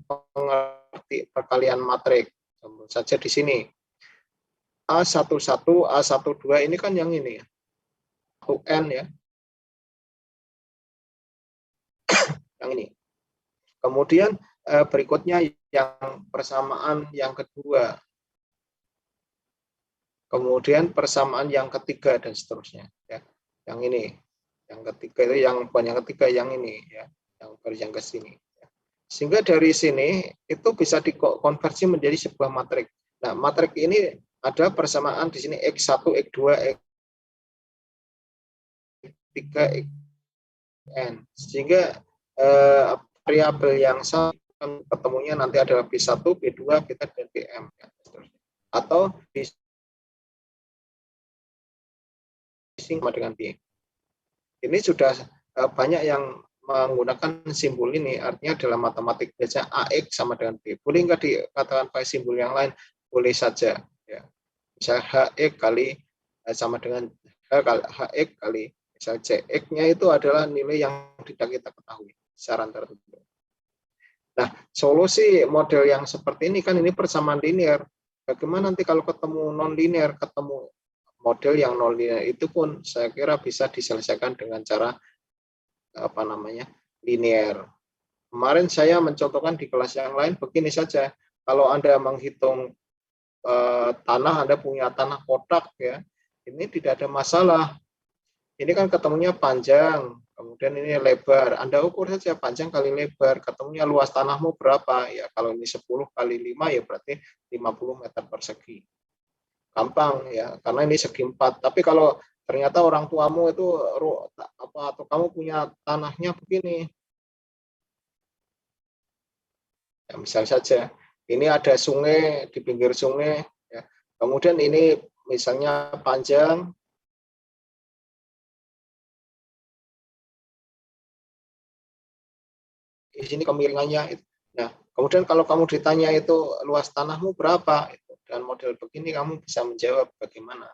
pengerti perkalian matrik. Contoh saja di sini. A11, A12 ini kan yang ini. 1N ya. Yang ini. Kemudian berikutnya yang persamaan yang kedua. Kemudian persamaan yang ketiga dan seterusnya ya. Yang ini. Yang ketiga itu bukan yang ketiga yang ini ya. Yang ke sini. Sehingga dari sini itu bisa dikonversi menjadi sebuah matrik. Nah, matrik ini ada persamaan di sini X1, X2, X3, Xn. Sehingga variabel yang sama ketemunya nanti adalah B1, B2, B3, dan Bm. Atau sama dengan B. Ini sudah banyak yang menggunakan simbol ini, artinya dalam matematik biasanya AX sama dengan B. Boleh nggak dikatakan pakai simbol yang lain? Boleh saja. Ya. Misalnya HX kali sama dengan HX kali, misalnya CX-nya itu adalah nilai yang tidak kita ketahui, saran tertentu. Nah, solusi model yang seperti ini kan ini persamaan linear. Bagaimana nanti kalau ketemu non-linear, ketemu model yang non-linear itu pun saya kira bisa diselesaikan dengan cara linear. Kemarin saya mencontohkan di kelas yang lain begini saja. Kalau Anda menghitung tanah, Anda punya tanah kotak ya, ini tidak ada masalah. Ini kan ketemunya panjang, kemudian ini lebar. Anda ukur saja panjang kali lebar, ketemunya luas tanahmu berapa? Ya kalau ini 10 kali 5 ya berarti 50 meter persegi. Gampang ya, karena ini segi 4. Tapi kalau ternyata orang tuamu itu atau kamu punya tanahnya begini. Ya, misal saja, ini ada sungai di pinggir sungai, ya. Kemudian ini misalnya panjang, di sini kemiringannya. Nah, kemudian kalau kamu ditanya itu luas tanahmu berapa, dengan model begini kamu bisa menjawab bagaimana.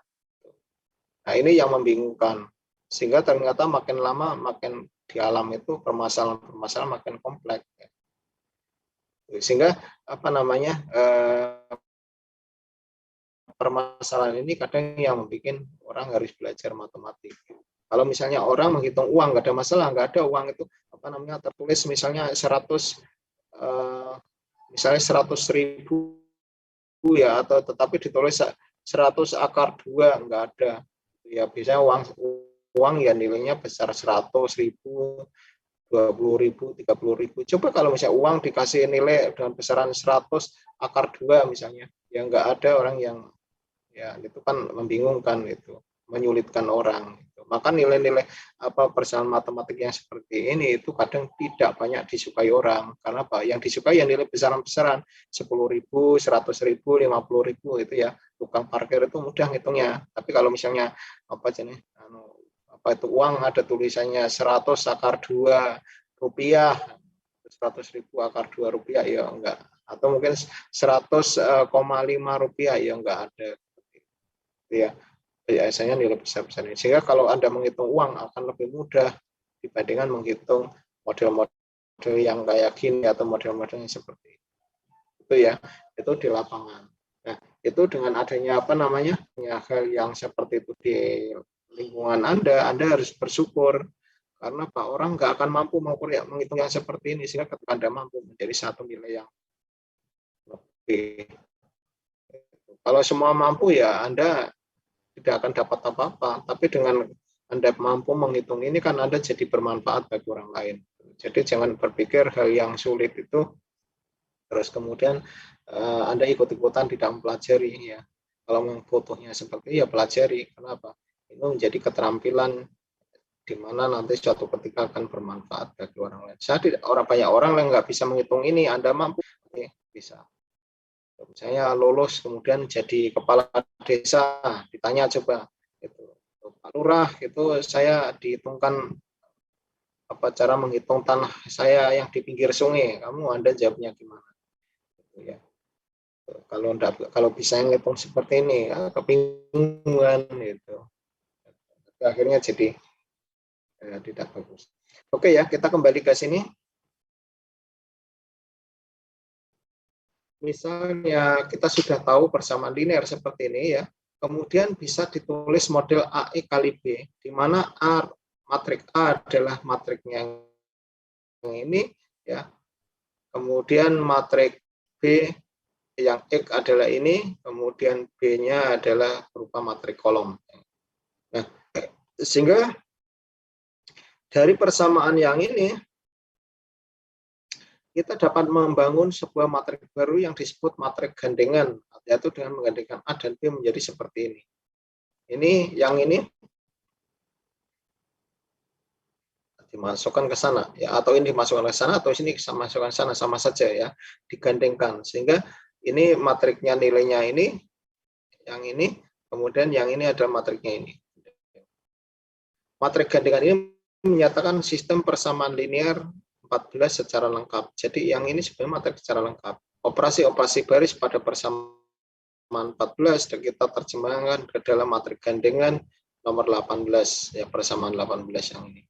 Nah, ini yang membingungkan. Sehingga ternyata makin lama makin di alam itu permasalahan makin kompleks. Sehingga permasalahan ini kadang yang membuat orang harus belajar matematik. Kalau misalnya orang menghitung uang nggak ada masalah, nggak ada uang itu tertulis misalnya 100 misalnya 100.000 ya, atau tetapi ditulis 100 akar 2 nggak ada. Ya biasanya uang ya nilainya besar 100.000, 20.000, 30.000. Coba kalau misalnya uang dikasih nilai dengan besaran 100 akar 2 misalnya, ya nggak ada orang yang, ya itu kan membingungkan, itu menyulitkan orang. Maka nilai-nilai persoalan matematik yang seperti ini itu kadang tidak banyak disukai orang. Karena apa? Yang disukai yang nilai besaran-besaran 10.000, 100.000, 50.000 itu ya tukang parkir itu mudah ngitungnya. Tapi kalau misalnya itu uang ada tulisannya 100 akar 2 rupiah, 100.000 akar 2 rupiah ya enggak, atau mungkin 100,5 rupiah ya enggak ada ya. Biasanya nilai besar-besar ini. Sehingga kalau Anda menghitung uang akan lebih mudah dibandingkan menghitung model-model yang kayak gini atau model-model yang seperti itu ya. Itu di lapangan. Nah, itu dengan adanya hal yang seperti itu di lingkungan Anda harus bersyukur. Karena Pak orang nggak akan mampu menghitung yang seperti ini, sehingga ketika Anda mampu menjadi satu nilai yang lebih. Kalau semua mampu ya Anda tidak akan dapat apa-apa, tapi dengan Anda mampu menghitung ini kan Anda jadi bermanfaat bagi orang lain. Jadi jangan berpikir hal yang sulit itu terus kemudian Anda ikut-ikutan tidak mempelajari ya. Kalau butuhnya seperti ya pelajari. Kenapa? Itu menjadi keterampilan di mana nanti suatu ketika akan bermanfaat bagi orang lain. Banyak orang yang nggak bisa menghitung ini, Anda mampu, bisa. Misalnya lolos kemudian jadi kepala desa, ditanya coba itu Pak Lurah itu saya dihitungkan cara menghitung tanah saya yang di pinggir sungai, Anda jawabnya gimana? Gitu ya. Kalau bisa ngitung seperti ini, kebingungan gitu. Akhirnya jadi tidak bagus. Oke ya, kita kembali ke sini. Misalnya kita sudah tahu persamaan linear seperti ini ya, kemudian bisa ditulis model AE kali B, di mana matrik A adalah matriknya yang ini ya, kemudian matrik B yang X adalah ini, kemudian B-nya adalah berupa matrik kolom. Nah, sehingga dari persamaan yang ini kita dapat membangun sebuah matrik baru yang disebut matrik gandengan, yaitu dengan menggandengkan A dan B menjadi seperti ini. Yang ini dimasukkan ke sana, ya, atau ini dimasukkan ke sana, atau sini dimasukkan ke sana, sama saja ya, digandengkan. Sehingga ini matriknya nilainya ini, yang ini, kemudian yang ini adalah matriknya ini. Matrik gandengan ini menyatakan sistem persamaan linear 14 secara lengkap. Jadi yang ini sebenarnya matrik secara lengkap. Operasi-operasi baris pada persamaan 14 dan kita terjemahkan ke dalam matrik gandengan nomor 18 ya, persamaan 18 yang ini.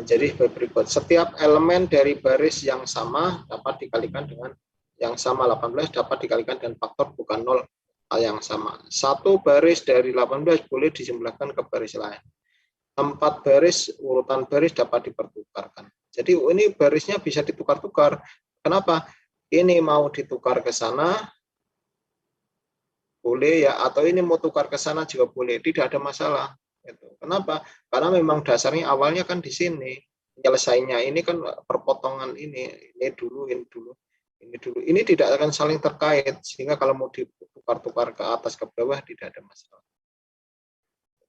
Jadi berikut, setiap elemen dari baris yang sama dapat dikalikan dengan yang sama 18 dapat dikalikan dengan faktor bukan 0 yang sama. Satu baris dari 18 boleh dijumlahkan ke baris lain. 4 baris urutan baris dapat dipertukarkan. Jadi ini barisnya bisa ditukar-tukar. Kenapa? Ini mau ditukar ke sana, boleh ya, atau ini mau tukar ke sana juga boleh, tidak ada masalah. Kenapa? Karena memang dasarnya awalnya kan di sini. Penyelesaiannya ini kan perpotongan ini dulu, ini dulu. Ini tidak akan saling terkait, sehingga kalau mau ditukar-tukar ke atas ke bawah tidak ada masalah.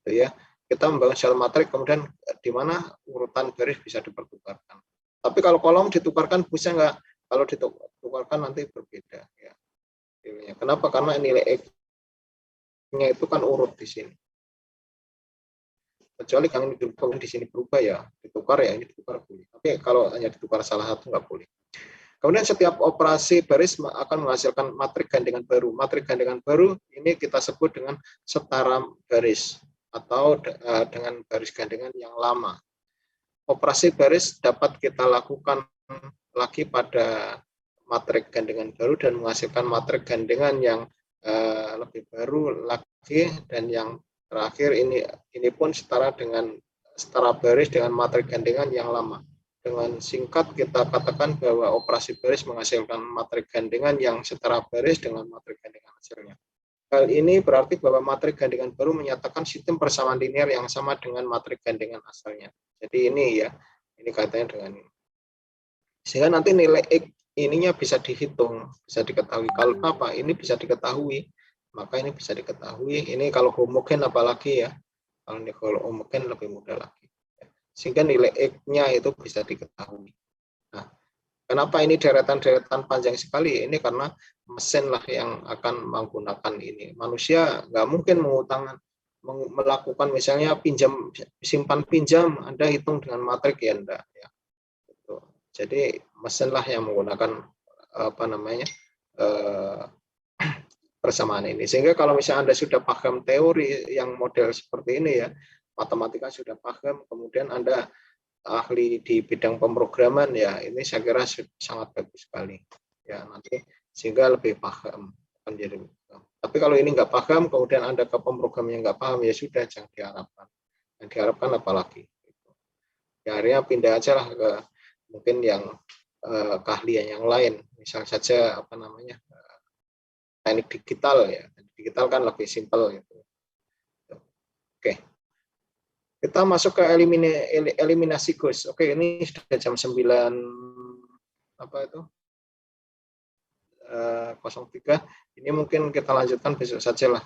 Gitu ya. Kita membangun sel matrik, kemudian di mana urutan baris bisa dipertukarkan. Tapi kalau kolom ditukarkan bisa nggak? Kalau ditukarkan nanti berbeda. Ya. Kenapa? Karena nilai X-nya itu kan urut di sini. Kecuali yang di sini berubah ya, ditukar ya, ini ditukar boleh. Tapi kalau hanya ditukar salah satu nggak boleh. Kemudian setiap operasi baris akan menghasilkan matrik gandengan baru. Matrik gandengan baru ini kita sebut dengan setara baris atau dengan baris gandengan yang lama. Operasi baris dapat kita lakukan lagi pada matrik gandengan baru dan menghasilkan matrik gandengan yang lebih baru lagi, dan yang terakhir ini pun setara baris dengan matrik gandengan yang lama. Dengan singkat kita katakan bahwa operasi baris menghasilkan matrik gandengan yang setara baris dengan matrik gandengan hasilnya. Hal ini berarti bahwa matrik gandengan baru menyatakan sistem persamaan linear yang sama dengan matrik gandengan asalnya. Jadi ini ya, ini kaitannya dengan ini. Sehingga nanti nilai X ininya bisa dihitung, bisa diketahui. Kalau apa? Ini bisa diketahui, maka ini bisa diketahui. Ini kalau homogen apalagi ya. Kalau homogen lebih mudah lagi. Sehingga nilai X-nya itu bisa diketahui. Nah, kenapa ini deretan-deretan panjang sekali? Ini karena mesin lah yang akan menggunakan ini. Manusia nggak mungkin melakukan misalnya simpan pinjam, Anda hitung dengan matrik ya enggak ya. Jadi mesin lah yang menggunakan persamaan ini. Sehingga kalau misalnya Anda sudah paham teori yang model seperti ini ya, matematika sudah paham, kemudian Anda ahli di bidang pemrograman ya, ini saya kira sangat bagus sekali ya, nanti sehingga lebih paham menjadi. Tapi kalau ini nggak paham, kemudian Anda ke pemrograman yang nggak paham, ya sudah, jangan diharapkan. Yang diharapkan apalagi ya, akhirnya pindah aja lah ke mungkin yang keahlian yang lain, misal saja teknik digital ya. Teknik digital kan lebih simpel gitu. Oke. Kita masuk ke eliminasi Gauss. Oke, ini sudah jam 9 03. Ini mungkin kita lanjutkan besok saja lah.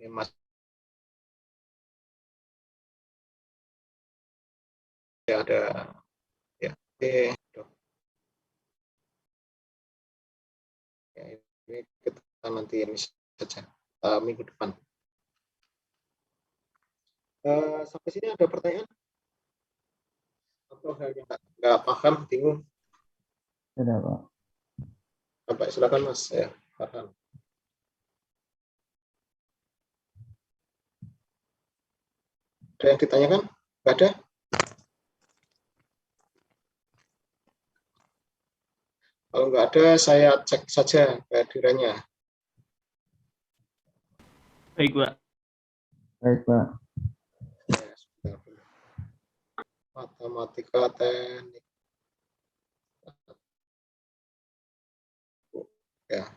Ini masih ada ya. Oke. Ya, ini kita nanti ini saja minggu depan. Sampai sini ada pertanyaan atau hal yang nggak paham, bingung?
Tidak, Pak.
Bapak, silakan Mas ya, Farhan. Ada yang ditanyakan? Nggak ada? Kalau nggak ada, saya cek saja kehadirannya.
Baik, Pak.
Baik, Pak.
Ya, matematika teknik. Ya.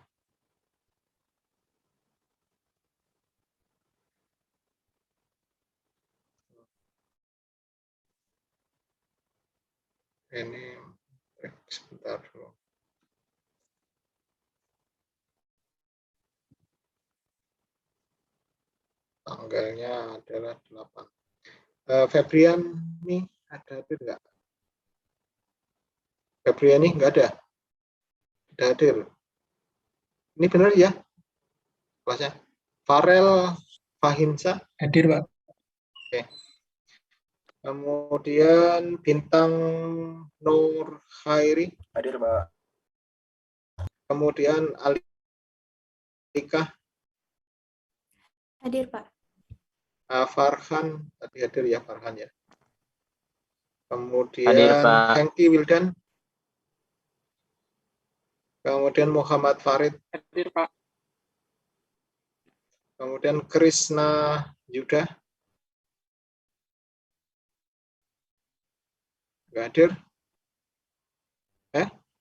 Ini sebentar dulu. Tanggalnya adalah 8. Febrian nih ada hadir nggak? Febrian nih nggak ada? Tidak hadir. Ini benar ya? Kelasnya. Farel Fahinsa
hadir, Pak.
Oke. Kemudian Bintang Nur Khairi
Hadir, Pak.
Kemudian Alika
Hadir, Pak.
Farhan tadi hadir ya, Farhan ya. Kemudian
Hadir, Pak.
Hengki Wildan. Kemudian Muhammad Farid.
Hadir, Pak.
Kemudian Krishna Yuda. Nggak hadir?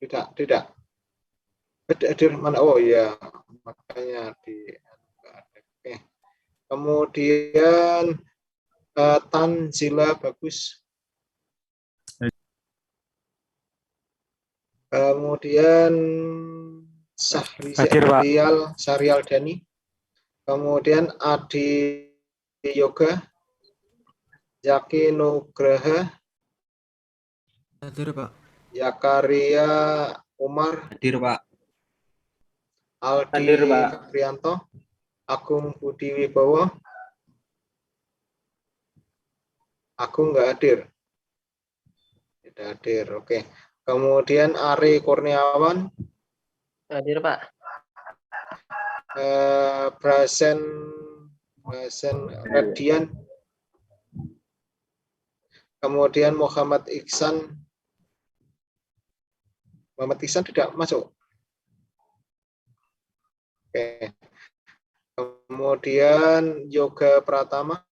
Tidak. Hadir mana? Oh iya, makanya di. Oke. Kemudian Tanzila Bagus. Kemudian Sahrial Dani. Kemudian Adi Yoga, Zaki Nugraha,
Hadir, Pak.
Yakaria Umar,
Hadir, Pak.
Aldi
Hadir, Pak.
Prianto, Agung Budi Wibowo. Agung nggak hadir. Tidak hadir, oke. Kemudian Ari Kurniawan.
Hadir, Pak.
Brasen Radian. Kemudian Muhammad Iksan. Muhammad Iksan tidak masuk. Oke. Kemudian Yoga Pratama.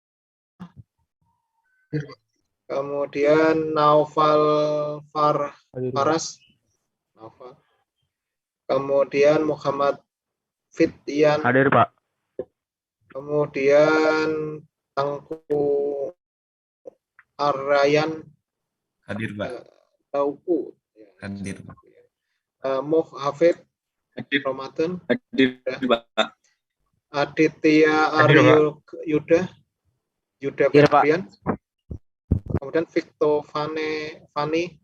Kemudian Naufal Faras. Naufal. Kemudian Muhammad Fityan.
Hadir, Pak.
Kemudian Tangku Arayan
Hadir, Pak.
Tauku.
Hadir, Pak.
Moh Hafid
Hadir,
Ramadan.
hadir, Pak.
Aditya
Hadir,
Aryo Yuda
Hadir, Pak.
Febrian. Kemudian Victor Fani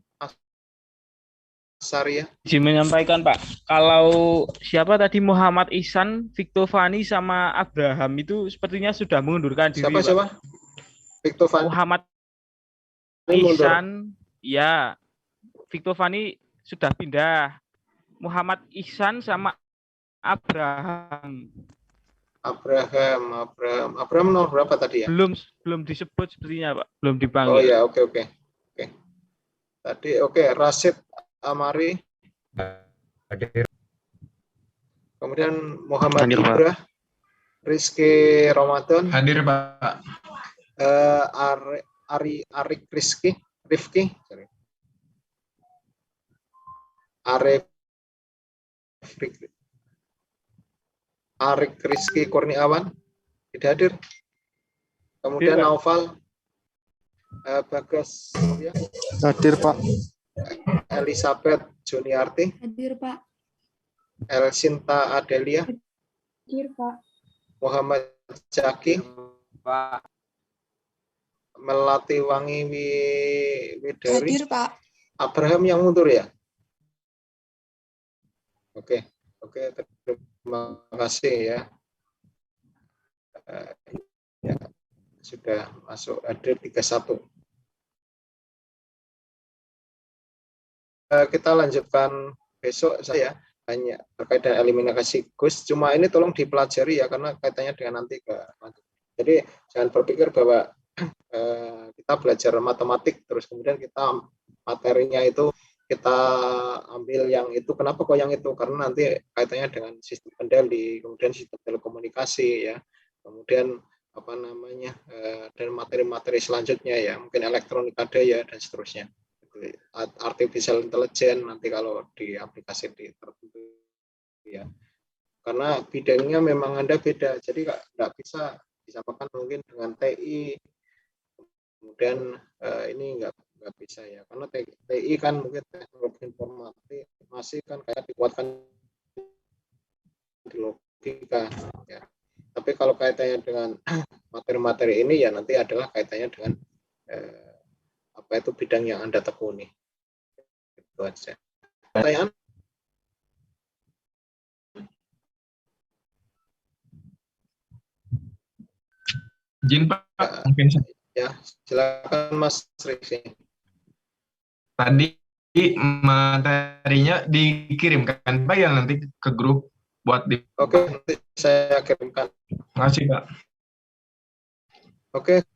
Asaria.
Izin menyampaikan Pak, kalau siapa tadi Muhammad Ihsan, Victor Fani sama Abraham itu sepertinya sudah mengundurkan diri. Pak.
Siapa? Victor Fani
Muhammad
mundur.
Ihsan, ya. Victor Fani sudah pindah. Muhammad Ihsan sama Abraham.
Abraham nomor berapa tadi ya?
Belum disebut sepertinya Pak, belum dipanggil.
Oh ya, oke. Tadi Rasid Amari.
Hadir.
Kemudian Muhammad
Hadir, Pak.
Ibrah, Rizky Ramadan,
Hadir, Pak.
Arik Rifki, sorry. Arik Rizky Kurniawan tidak hadir. Kemudian
Hadir, Pak.
Naufal Bagas ya.
Hadir, Pak.
Elizabeth Juniarti,
Hadir, Pak.
Elsinta Adelia,
Hadir, Pak.
Muhammad Jaki,
Pak.
Melati Wangi Widari,
Hadir, Pak.
Abraham yang mundur ya. Oke, terima kasih ya. Ya, sudah masuk hadir 31. Kita lanjutkan besok saya banyak terkait dengan eliminasi Gus. Cuma ini tolong dipelajari ya karena kaitannya dengan nanti ke. Jadi jangan berpikir bahwa kita belajar matematik terus kemudian kita materinya itu kita ambil yang itu. Kenapa kok yang itu? Karena nanti kaitannya dengan sistem kendali, kemudian sistem telekomunikasi ya, kemudian apa namanya dan materi-materi selanjutnya ya, mungkin elektronika daya dan seterusnya. Artificial intelligence nanti kalau di aplikasi di tertentu ya. Karena bidangnya memang Anda beda, jadi nggak bisa disamakan mungkin dengan TI. Kemudian ini nggak bisa ya, karena TI kan mungkin teknologi informasi masih kan kayak dikuatkan di logika ya. Tapi kalau kaitannya dengan materi-materi ini ya nanti adalah kaitannya dengan apa itu bidang yang Anda tekuni. Itu aja. Pertanyaan?
Izin, Pak. Mungkin
Ya, silakan Mas Rifki.
tadi materinya dikirimkan Pak ya nanti ke grup buat di.
Oke, nanti saya kirimkan.
Terima kasih, Pak.
Oke,